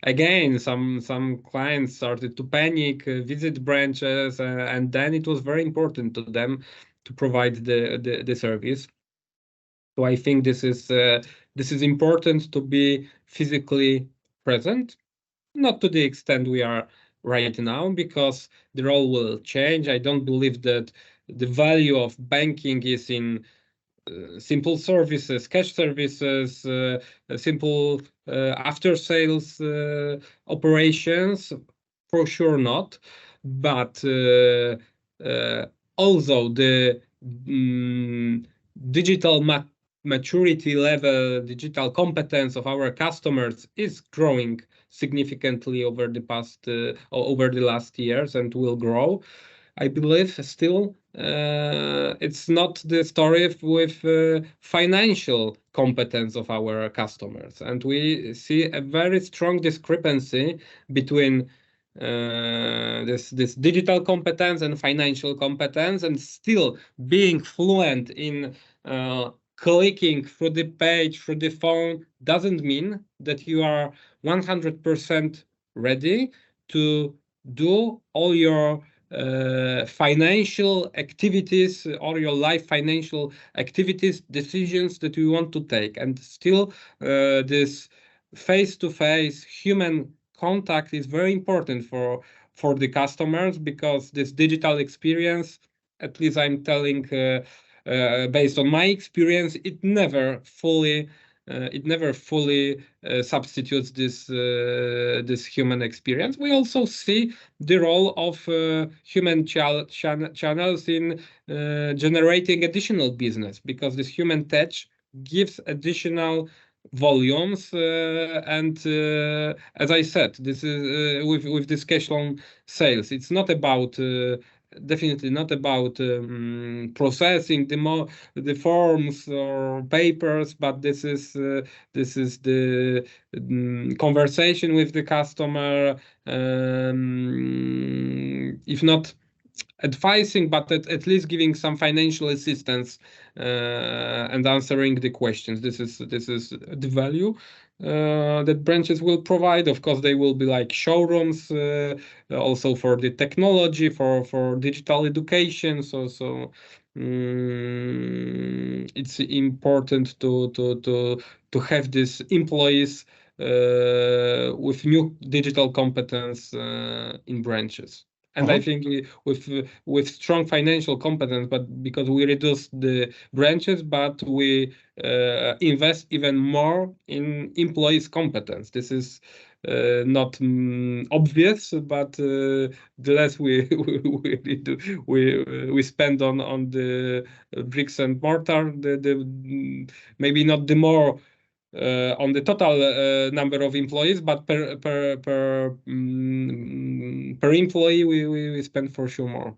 again some clients started to panic, visit branches, and then it was very important to them to provide the service. So I think this is important to be physically present, not to the extent we are right now, because the role will change. I don't believe that the value of banking is in simple services, cash services, simple after sales operations, for sure not. But although the digital maturity level, digital competence of our customers is growing significantly over the last years and will grow, I believe still it's not the story with financial competence of our customers, and we see a very strong discrepancy between this digital competence and financial competence, and still being fluent in clicking through the page, through the phone, doesn't mean that you are 100% ready to do all your financial activities or your life financial activities, decisions that you want to take. And still this face-to-face human contact is very important for the customers, because this digital experience, at least I'm telling based on my experience, it never fully substitutes this human experience. We also see the role of human channels in generating additional business, because this human touch gives additional volumes, and as I said, this is with this cash loan sales, it's not about definitely not about processing the forms or papers, but this is the conversation with the customer, if not advising, but at least giving some financial assistance and answering the questions. This is the value that branches will provide. Of course, they will be like showrooms also for the technology, for digital education. So it's important to have these employees with new digital competence in branches. And I think with strong financial competence, but because we reduce the branches, but we invest even more in employees' competence. This is not obvious, but the less we spend on the bricks and mortar, the maybe not the more on the total number of employees, but per employee we spend for sure more.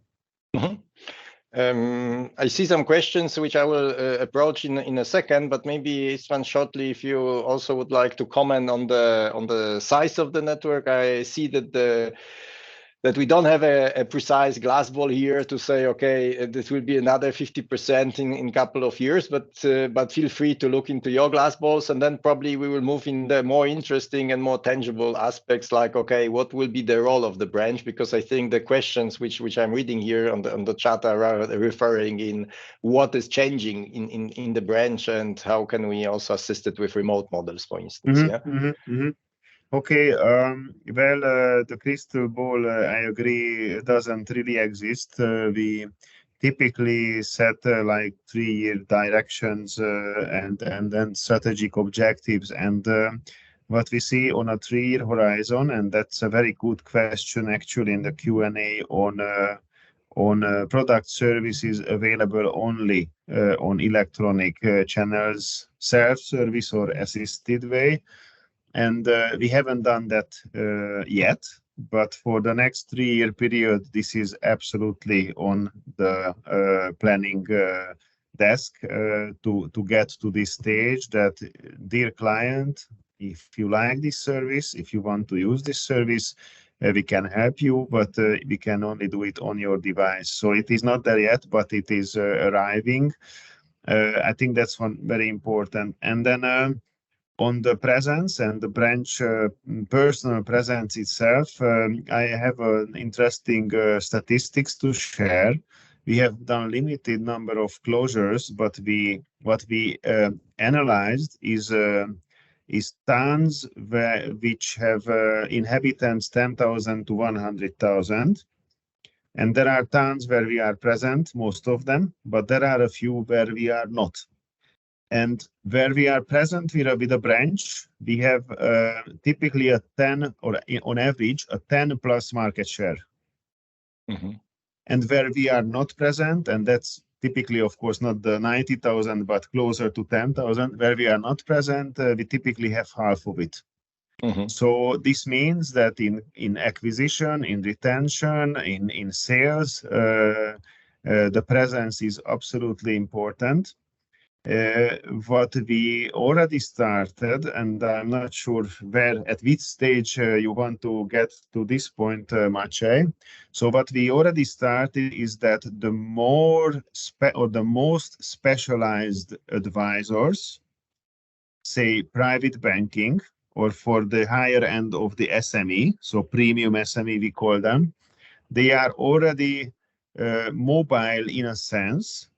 I see some questions which I will approach in a second, but maybe Istvan, shortly, if you also would like to comment on the size of the network. I see that we don't have a precise glass ball here to say, okay, this will be another 50% in a couple of years, but feel free to look into your glass balls, and then probably we will move in the more interesting and more tangible aspects, like, okay, what will be the role of the branch? Because I think the questions which I'm reading here on the chat are referring in what is changing in the branch, and how can we also assist it with remote models, for instance. Okay, well, the crystal ball, I agree, doesn't really exist. We typically set like 3-year directions and then strategic objectives. And what we see on a 3-year horizon, and that's a very good question actually in the Q&A on product services available only on electronic channels, self-service or assisted way. And we haven't done that yet, but for the next 3-year period, this is absolutely on the planning desk to get to this stage that, dear client, if you like this service, if you want to use this service, we can help you, but we can only do it on your device. So it is not there yet, but it is arriving. I think that's one very important. And then on the presence and the branch personal presence itself, I have an interesting statistics to share. We have done limited number of closures, but what we analyzed is towns which have inhabitants 10,000 to 100,000. And there are towns where we are present, most of them, but there are a few where we are not. And where we are present with a branch, we have typically a 10, or on average, a 10 plus market share. Mm-hmm. And where we are not present, and that's typically, of course, not the 90,000, but closer to 10,000, where we are not present, we typically have half of it. Mm-hmm. So this means that in acquisition, in retention, in sales, the presence is absolutely important. What we already started, and I'm not sure at which stage you want to get to this point, Maciej. So what we already started is that the most specialized advisors, say private banking, or for the higher end of the SME, so premium SME we call them, they are already mobile in a sense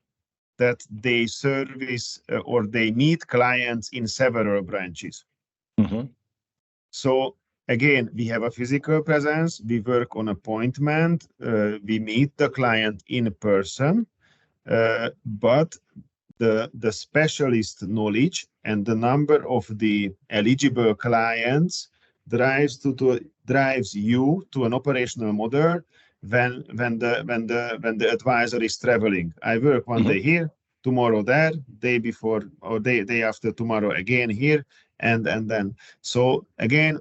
that they service or they meet clients in several branches. Mm-hmm. So again, we have a physical presence, we work on appointment, we meet the client in person, but the specialist knowledge and the number of the eligible clients drives you to an operational model when the advisor is traveling. I work one day here, tomorrow there, day before or day after tomorrow again here, and then. So again,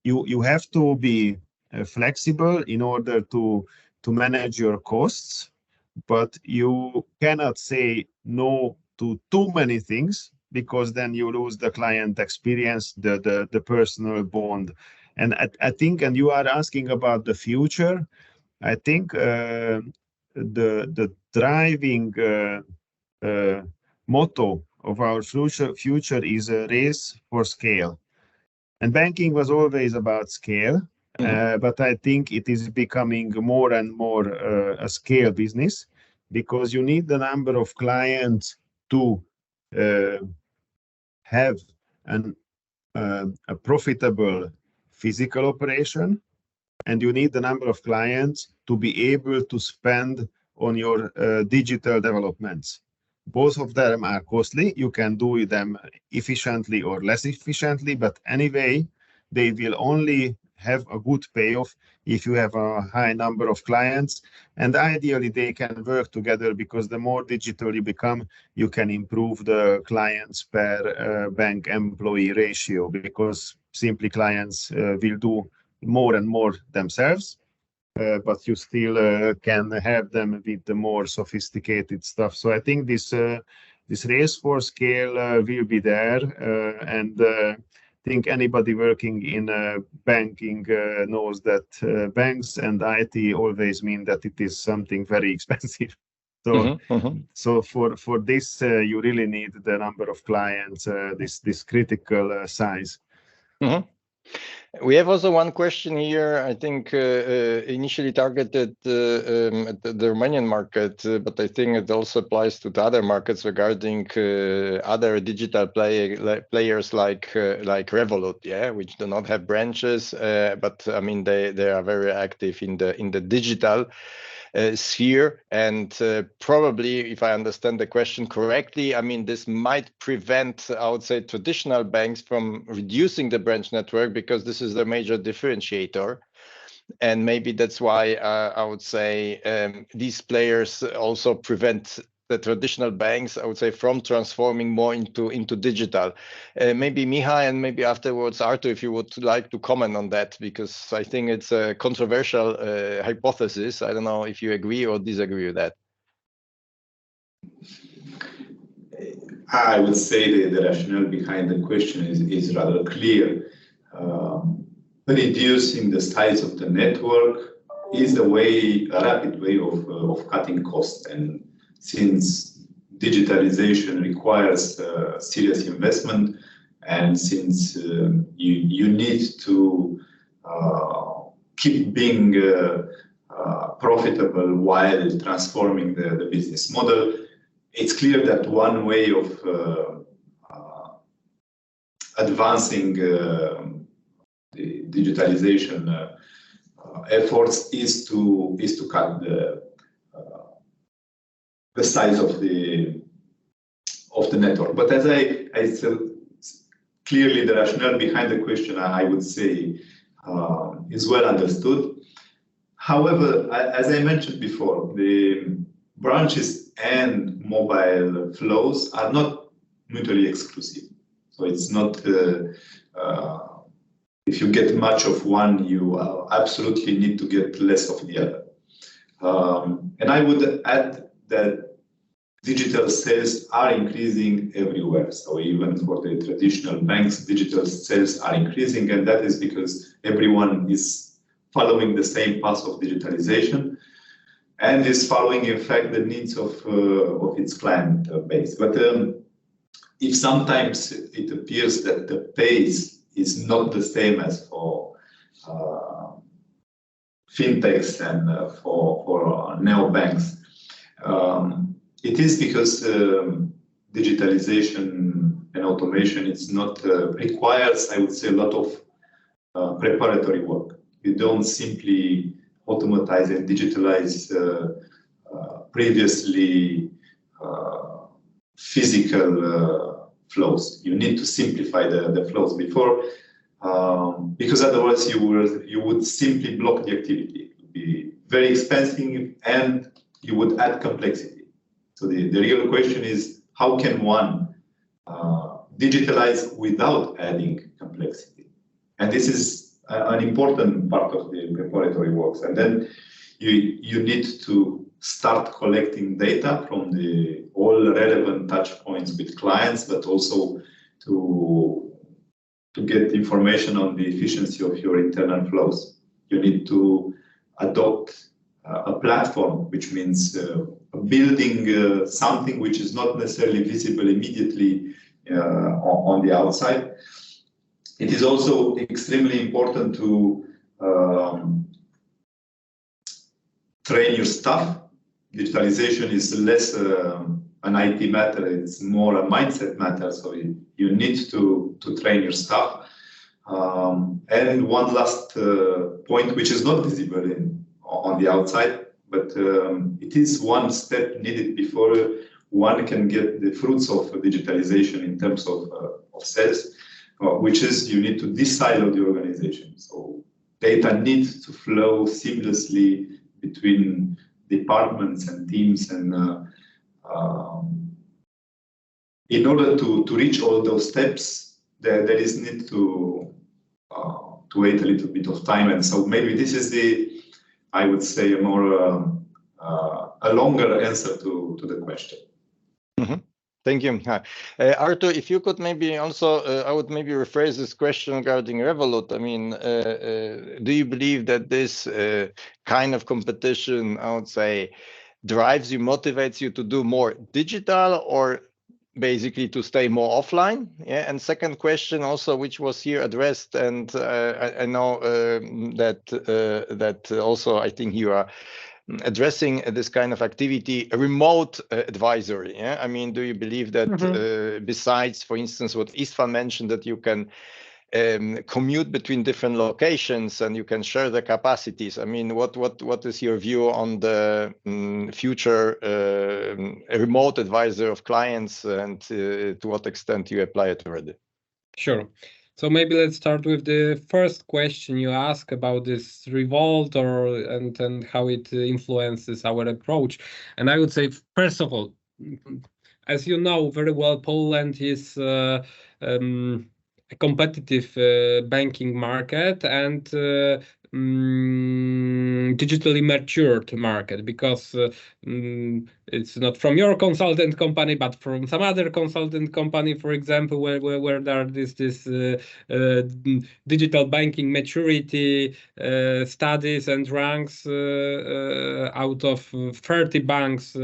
you have to be flexible in order to manage your costs, but you cannot say no to too many things, because then you lose the client experience, the personal bond. And I think, and you are asking about the future, I think the driving motto of our future is a race for scale. And banking was always about scale, but I think it is becoming more and more a scale business, because you need the number of clients to have a profitable physical operation, and you need the number of clients to be able to spend on your digital developments. Both of them are costly. You can do them efficiently or less efficiently, but anyway, they will only have a good payoff if you have a high number of clients. And ideally, they can work together, because the more digital you become, you can improve the clients per bank employee ratio, because simply clients will do more and more themselves. But you still can have them with the more sophisticated stuff. So I think this race for scale will be there, and I think anybody working in banking knows that banks and IT always mean that it is something very expensive. So, so for this, you really need the number of clients, this critical size. We have also one question here, I think initially targeted at the Romanian market, but I think it also applies to the other markets regarding other digital players like Revolut, which do not have branches, but I mean they are very active in the digital sphere, and probably, if I understand the question correctly, I mean this might prevent, I would say, traditional banks from reducing the branch network, because this is the major differentiator, and maybe that's why I would say these players also prevent the traditional banks, I would say, from transforming more into digital. Maybe Mihai, and maybe afterwards Artur, if you would like to comment on that, because I think it's a controversial hypothesis. I don't know if you agree or disagree with that. I would say the rationale behind the question is rather clear. Reducing the size of the network is a rapid way of cutting costs. And since digitalization requires serious investment, and since you need to keep being profitable while transforming the business model, it's clear that one way of advancing the digitalization efforts is to cut the size of the network. But as I said, clearly the rationale behind the question, I would say, is well understood. However, as I mentioned before, the branches and mobile flows are not mutually exclusive. So it's not if you get much of one, you absolutely need to get less of the other. And I would add that digital sales are increasing everywhere. So even for the traditional banks, digital sales are increasing, and that is because everyone is following the same path of digitalization and is following, in fact, the needs of its client base. But if sometimes it appears that the pace is not the same as for fintechs and for neobanks, it is because digitalization and automation is not requires, I would say, a lot of preparatory work. You don't simply automatize and digitalize previously physical flows. You need to simplify the flows before, because otherwise you would simply block the activity. It would be very expensive and you would add complexity. So the real question is, how can one digitalize without adding complexity? And this is an important part of the preparatory works. And then you need to start collecting data from all relevant touch points with clients, but also to get information on the efficiency of your internal flows. You need to adopt a platform, which means building something which is not necessarily visible immediately on the outside. It is also extremely important to train your staff. Digitalization is less an IT matter, it's more a mindset matter, so you need to train your staff. And one last point, which is not visible on the outside, but it is one step needed before one can get the fruits of digitalization in terms of sales, which is you need to de-silo the organization. So data needs to flow seamlessly between departments and teams, and in order to reach all those steps, there is need to wait a little bit of time. And so maybe this is I would say, a longer answer to the question. Mm-hmm. Thank you. Artur, if you could maybe also, I would maybe rephrase this question regarding Revolut. I mean, do you believe that this kind of competition, I would say, drives you, motivates you to do more digital, or basically to stay more offline? Yeah. And second question also, which was here addressed, and I know that also I think you are addressing this kind of activity, a remote advisory. Yeah. I mean, do you believe that besides, for instance, what Istvan mentioned, that you can commute between different locations and you can share the capacities? I mean, what is your view on the future remote advisor of clients, and to what extent you apply it already? Sure. So maybe let's start with the first question you asked about this revolt and how it influences our approach. And I would say, first of all, as you know very well, Poland is a competitive banking market and digitally matured market, because it's not from your consultant company, but from some other consultant company, for example, where there are this digital banking maturity studies and ranks out of 30 banks.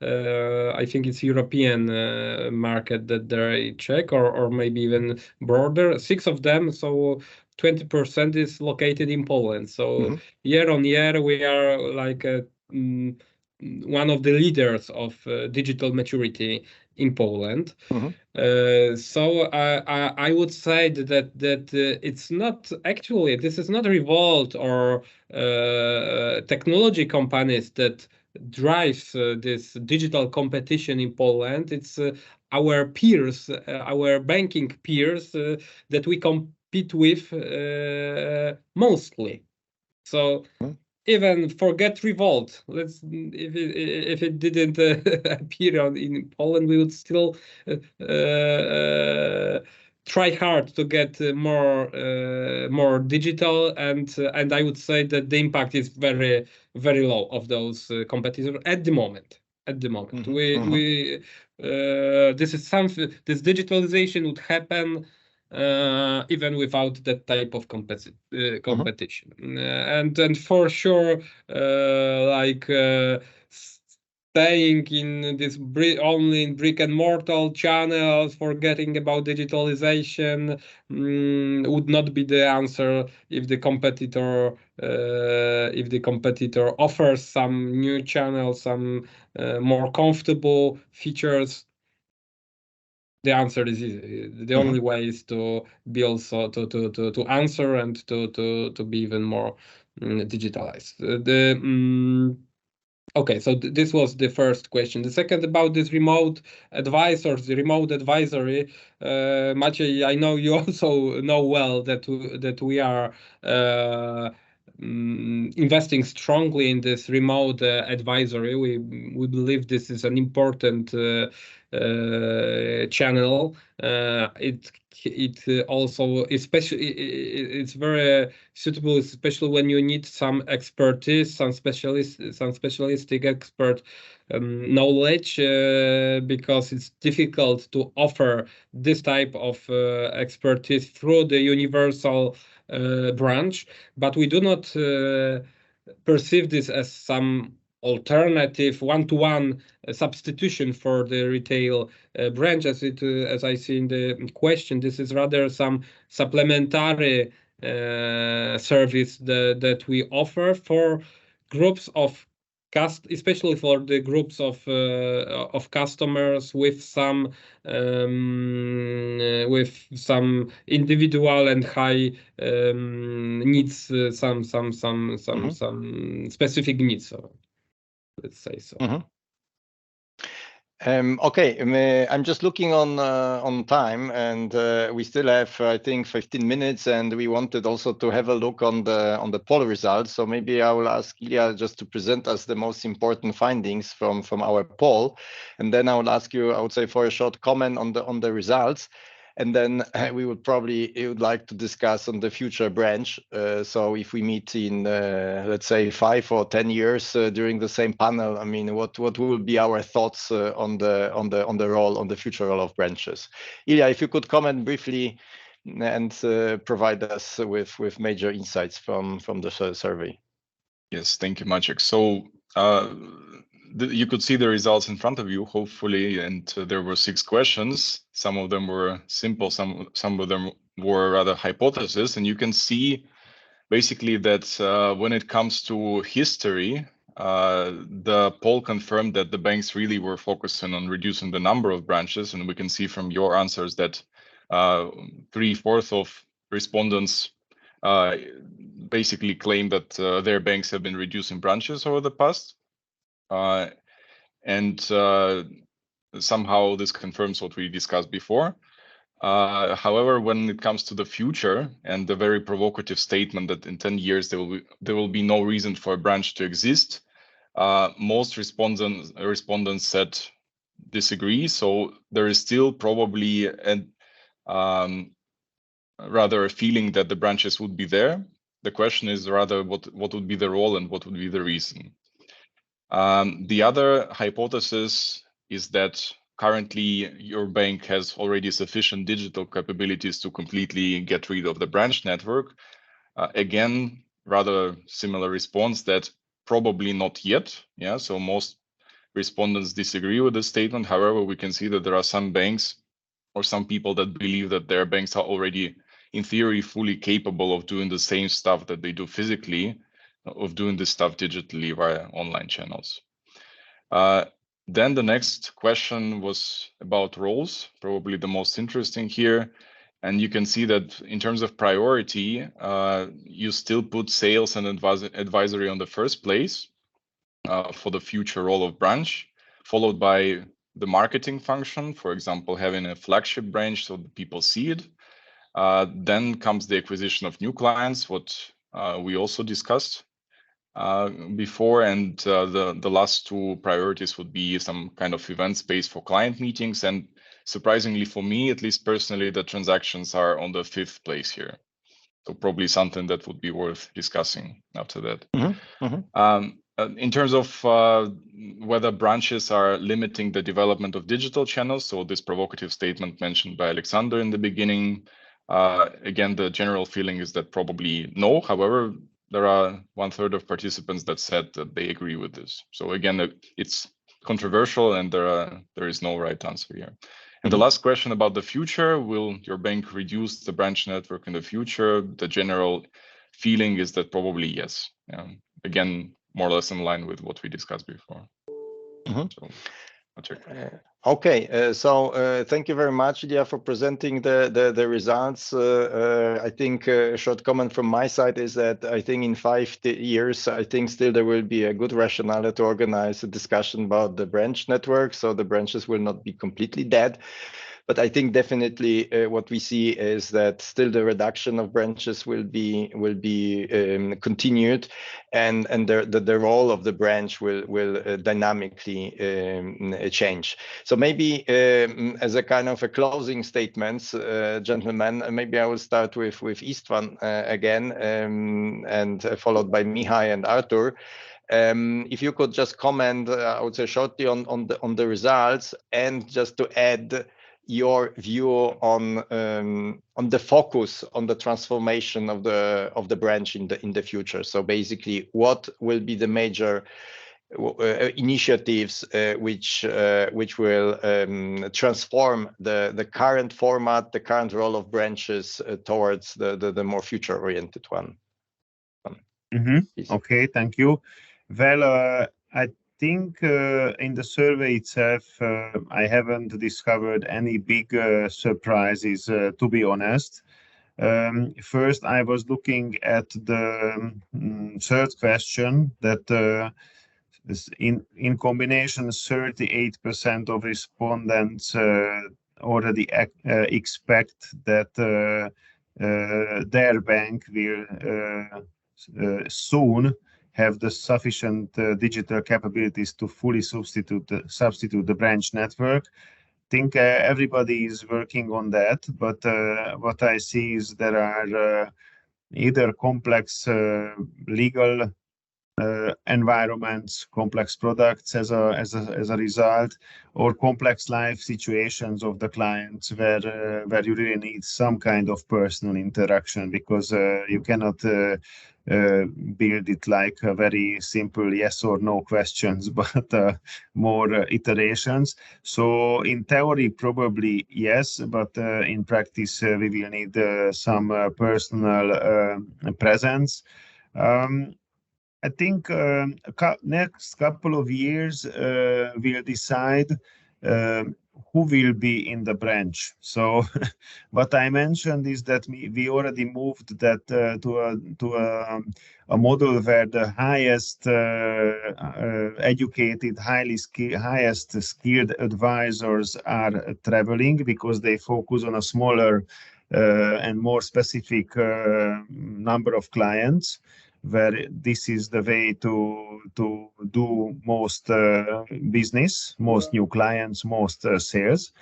I think it's European market that they check, or maybe even broader. 6 of them, so 20% is located in Poland. So year on year, we are like one of the leaders of digital maturity in Poland. So I would say that it's not actually, this is not Revolt or technology companies that drives this digital competition in Poland. It's our peers, our banking peers that we compete with mostly. So even forget Revolt. If it didn't appear in Poland, we would still try hard to get more digital, and I would say that the impact is very low of those competitors at the moment. This is something. This digitalization would happen even without that type of competition. And for sure, staying in this only in brick and mortar channels, forgetting about digitalization, would not be the answer if the competitor offers some new channels, some more comfortable features. The answer is easy. The only way is to be also to answer and to be even more digitalized. Okay, so this was the first question. The second about this remote advisors, the remote advisory. Maciej, I know you also know well that we are investing strongly in this remote advisory. We believe this is an important channel. It also, especially, it's very suitable, especially when you need some expertise, some specialistic expert knowledge, because it's difficult to offer this type of expertise through the universal branch. But we do not perceive this as some alternative one-to-one substitution for the retail branch, as I see in the question. This is rather some supplementary service that we offer for groups of especially for the groups of customers with some individual and high needs, some specific needs. So let's say so. Okay, I'm just looking on time, and we still have, I think, 15 minutes, and we wanted also to have a look on the poll results. So maybe I will ask Ilya just to present us the most important findings from our poll, and then I will ask you, I would say, for a short comment on the results. And then we would like to discuss on the future branch. So if we meet in, let's say, 5 or 10 years during the same panel, I mean, what will be our thoughts on the future role of branches? Ilya, if you could comment briefly and provide us with major insights from the survey. Yes, thank you, Maciek. So you could see the results in front of you, hopefully, and there were 6 questions. Some of them were simple, some of them were rather hypotheses, and you can see basically that when it comes to history, the poll confirmed that the banks really were focusing on reducing the number of branches, and we can see from your answers that 3/4 of respondents basically claim that their banks have been reducing branches over the past. And somehow this confirms what we discussed before. However, when it comes to the future and the very provocative statement that in 10 years there will be no reason for a branch to exist, most respondents said disagree. So there is still probably rather a feeling that the branches would be there. The question is rather what would be the role and what would be the reason. The other hypothesis is that currently your bank has already sufficient digital capabilities to completely get rid of the branch network. Again, rather similar response that probably not yet. Yeah, so most respondents disagree with this statement. However, we can see that there are some banks or some people that believe that their banks are already, in theory, fully capable of doing the same stuff that they do physically, of doing this stuff digitally via online channels. Then the next question was about roles, probably the most interesting here. And you can see that in terms of priority, you still put sales and advisory on the first place for the future role of branch, followed by the marketing function, for example, having a flagship branch so that people see it. Then comes the acquisition of new clients, what we also discussed before, and the last two priorities would be some kind of event space for client meetings. And surprisingly for me, at least personally, the transactions are on the 5th place here. So probably something that would be worth discussing after that. In terms of whether branches are limiting the development of digital channels, so this provocative statement mentioned by Alexander in the beginning, again, the general feeling is that probably no. However, there are 1/3 of participants that said that they agree with this. So again, it's controversial and there is no right answer here. And the last question about the future, will your bank reduce the branch network in the future? The general feeling is that probably yes. Again, more or less in line with what we discussed before. So, okay, so thank you very much, Ilya, for presenting the results. I think a short comment from my side is that I think in 5 years, I think still there will be a good rationale to organize a discussion about the branch network, so the branches will not be completely dead. But I think definitely what we see is that still the reduction of branches will be continued, and the role of the branch will dynamically change. So maybe as a kind of a closing statements, gentlemen, maybe I will start with Istvan again, and followed by Mihai and Artur. If you could just comment, I would say shortly on the results, and just to add your view on the focus on the transformation of the branch in the future. So basically, what will be the major initiatives which will transform the current format, the current role of branches towards the more future-oriented one? Okay, thank you. Well, I think in the survey itself, I haven't discovered any big surprises, to be honest. First, I was looking at the third question that in combination, 38% of respondents already expect that their bank will soon have the sufficient digital capabilities to fully substitute the branch network. I think everybody is working on that, but what I see is there are either complex legal environments, complex products as a result, or complex life situations of the clients where you really need some kind of personal interaction, because you cannot build it like a very simple yes or no questions, but more iterations. So in theory, probably yes, but in practice, we will need some personal presence. I think next couple of years we'll decide who will be in the branch. So what I mentioned is that we already moved that to a model where the highest educated, highest skilled advisors are traveling, because they focus on a smaller and more specific number of clients. where this is the way to do most business, most new clients, most sales.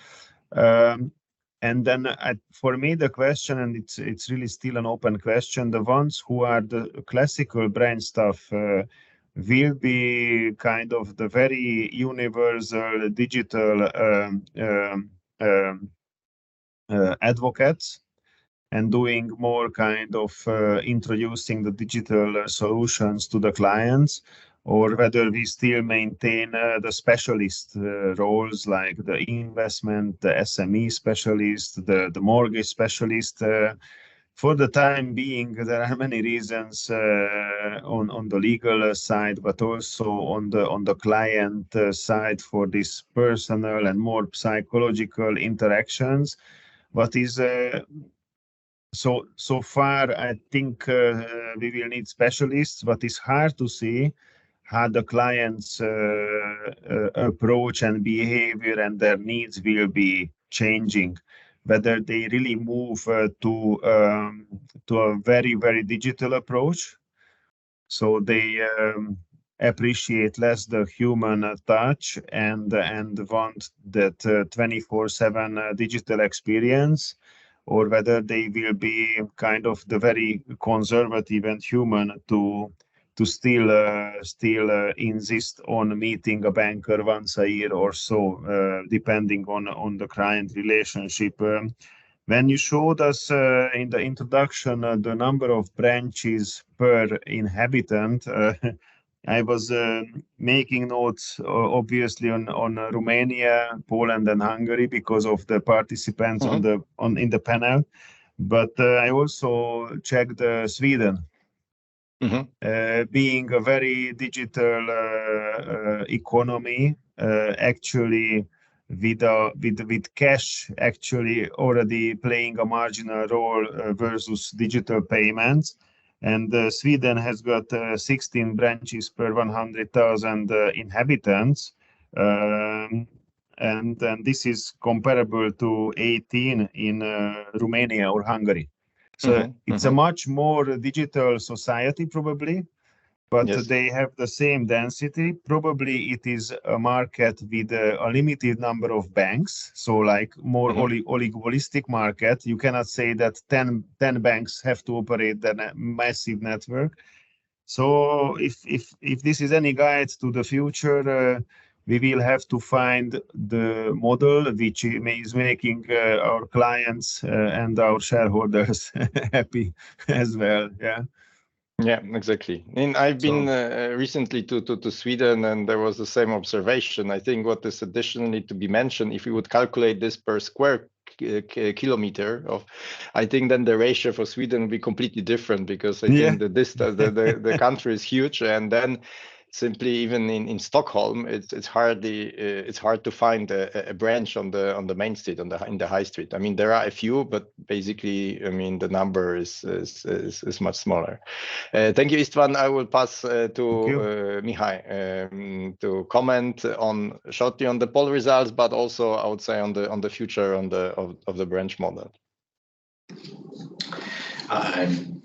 And then for me, the question, and it's really still an open question, the ones who are the classical branch staff will be kind of the very universal digital advocates and doing more kind of introducing the digital solutions to the clients, or whether we still maintain the specialist roles like the investment, the SME specialist, the mortgage specialist. For the time being, there are many reasons on the legal side, but also on the client side for this personal and more psychological interactions. What is so far, I think we will need specialists, but it's hard to see how the clients' approach and behavior and their needs will be changing. Whether they really move to a very, very digital approach, so they appreciate less the human touch and want that 24/7 digital experience, or whether they will be kind of the very conservative and human to still insist on meeting a banker once a year or so, depending on the client relationship. When you showed us in the introduction the number of branches per inhabitant, I was making notes, obviously, on Romania, Poland, and Hungary because of the participants in the panel. But I also checked Sweden, being a very digital economy, actually with cash actually already playing a marginal role versus digital payments. And Sweden has got 16 branches per 100,000 inhabitants. And this is comparable to 18 in Romania or Hungary. So it's a much more digital society, probably, but Yes. they have the same density. Probably it is a market with a limited number of banks, so like more oligopolistic market. You cannot say that 10 banks have to operate a massive network. So if this is any guide to the future, we will have to find the model which is making our clients and our shareholders happy as well. Yeah. Yeah, exactly. And I've been recently to Sweden, and there was the same observation. I think what is additionally to be mentioned, if we would calculate this per square kilometer of, I think then the ratio for Sweden would be completely different, because I think the distance, the country is huge, and then simply even in Stockholm, it's hard to find a branch on the main street, in the high street. I mean, there are a few, but basically, I mean, the number is much smaller. Thank you, Istvan. I will pass to Mihai to comment shortly on the poll results, but also I would say on the future of the branch model.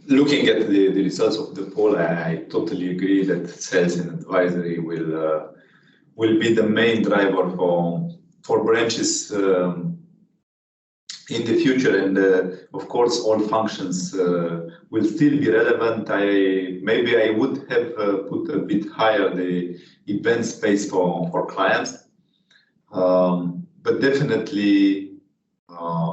Looking at the results of the poll, I totally agree that sales and advisory will be the main driver for branches in the future, and of course all functions will still be relevant. Maybe I would have put a bit higher the event space for clients, but definitely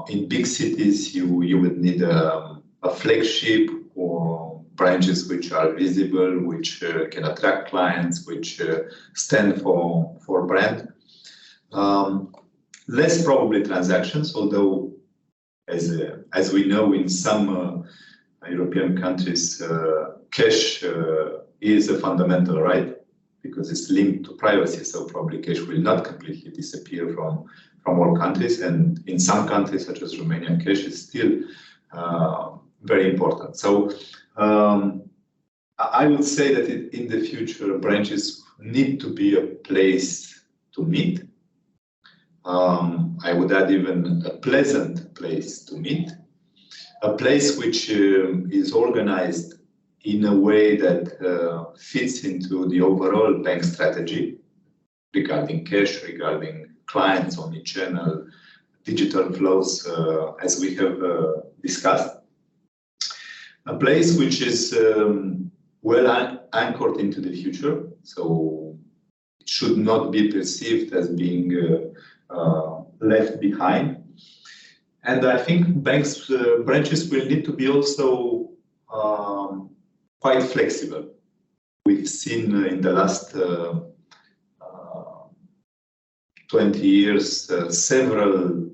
in big cities you would need a flagship or branches which are visible, which can attract clients, which stand for brand. Less probably transactions, although as we know, in some European countries, cash is a fundamental right because it's linked to privacy. So probably cash will not completely disappear from all countries, and in some countries such as Romania, cash is still very important. So I would say that in the future, branches need to be a place to meet. I would add even a pleasant place to meet, a place which is organized in a way that fits into the overall bank strategy regarding cash, regarding clients, omnichannel, digital flows, as we have discussed. A place which is well anchored into the future, so it should not be perceived as being left behind. And I think branches will need to be also quite flexible. We've seen in the last 20 years several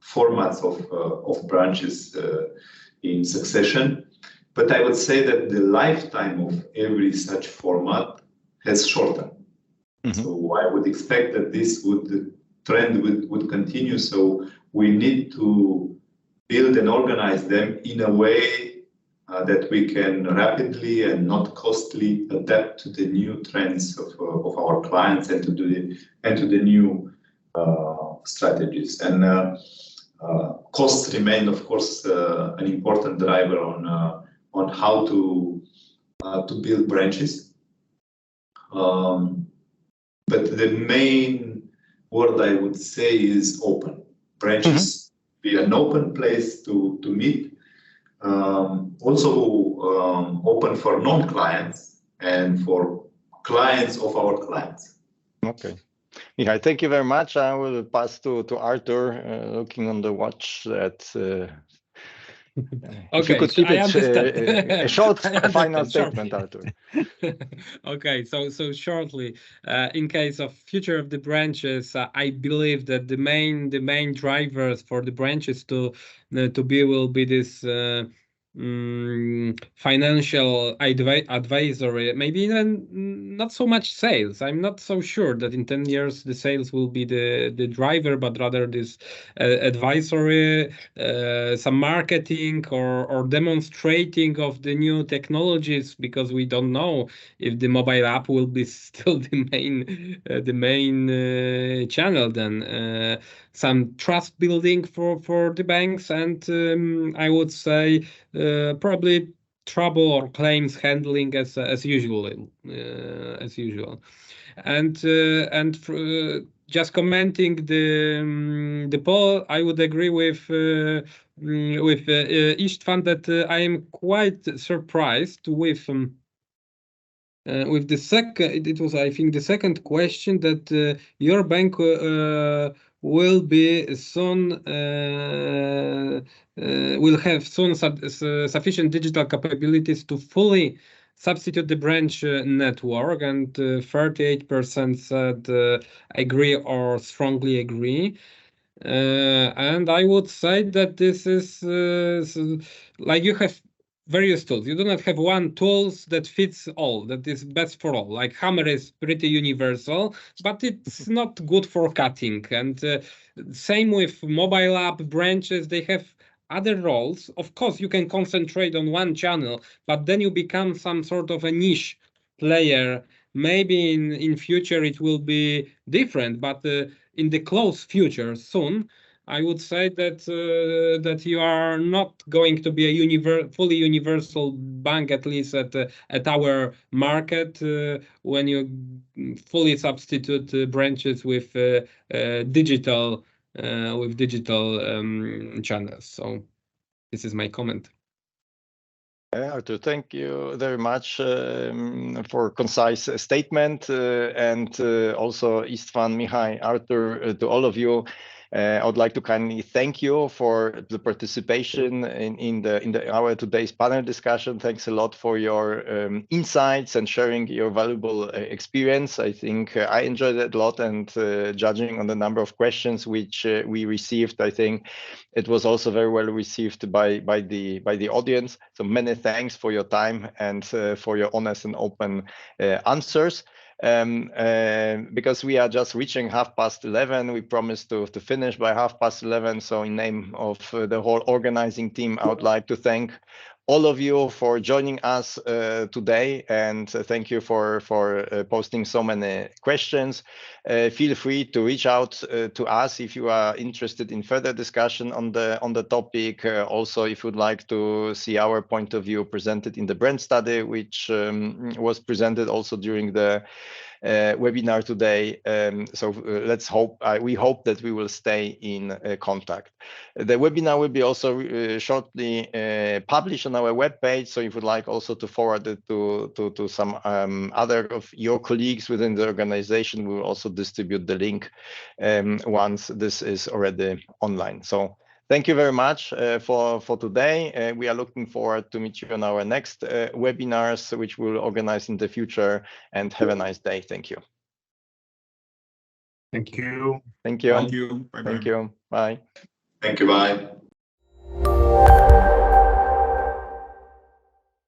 formats of branches in succession, but I would say that the lifetime of every such format has shortened. Mm-hmm. So I would expect that this trend would continue. So we need to build and organize them in a way that we can rapidly and not costly adapt to the new trends of our clients and to the new strategies. And costs remain, of course, an important driver on how to build branches. But the main word I would say is open. Branches be an open place to meet. Also open for non-clients and for clients of our clients. Okay. Yeah, thank you very much. I will pass to Artur, looking on the watch that if you could keep it a short final statement, Artur. Okay, so shortly, in case of future of the branches, I believe that the main drivers for the branches to be will be this financial advisory, maybe even not so much sales. I'm not so sure that in 10 years the sales will be the driver, but rather this advisory, some marketing or demonstrating of the new technologies, because we don't know if the mobile app will be still the main channel. Then some trust building for the banks, and I would say probably trouble or claims handling as usual. And just commenting the poll, I would agree with Istvan that I am quite surprised with the second. It was, I think, the second question that your bank will be soon will have soon sufficient digital capabilities to fully substitute the branch network, and 38% said agree or strongly agree. And I would say that this is like you have various tools. You do not have one tools that fits all, that is best for all. Like hammer is pretty universal, but it's not good for cutting. And same with mobile app branches, they have other roles. Of course, you can concentrate on one channel, but then you become some sort of a niche player. Maybe in future it will be different, but in the close future, soon, I would say that you are not going to be a fully universal bank, at least at our market, when you fully substitute branches with digital channels. So this is my comment. Artur, thank you very much for concise statement, and also Istvan, Mihai, Artur, to all of you. I would like to kindly thank you for the participation in our today's panel discussion. Thanks a lot for your insights and sharing your valuable experience. I think I enjoyed it a lot, and judging on the number of questions which we received, I think it was also very well received by the audience. So many thanks for your time and for your honest and open answers. Because we are just reaching 11:30, we promised to finish by 11:30. So in name of the whole organizing team, I would like to thank all of you for joining us today, and thank you for posting so many questions. Feel free to reach out to us if you are interested in further discussion on the topic. Also, if you'd like to see our point of view presented in the brand study, which was presented also during the webinar today. We hope that we will stay in contact. The webinar will be also shortly published on our webpage. So if you'd like also to forward it to some other of your colleagues within the organization, we will also distribute the link once this is already online. So thank you very much for today. We are looking forward to meet you on our next webinars, which we'll organize in the future, and have a nice day. Thank you. Thank you. Thank you. Thank you. Bye-bye. Thank you. Bye. Thank you. Bye.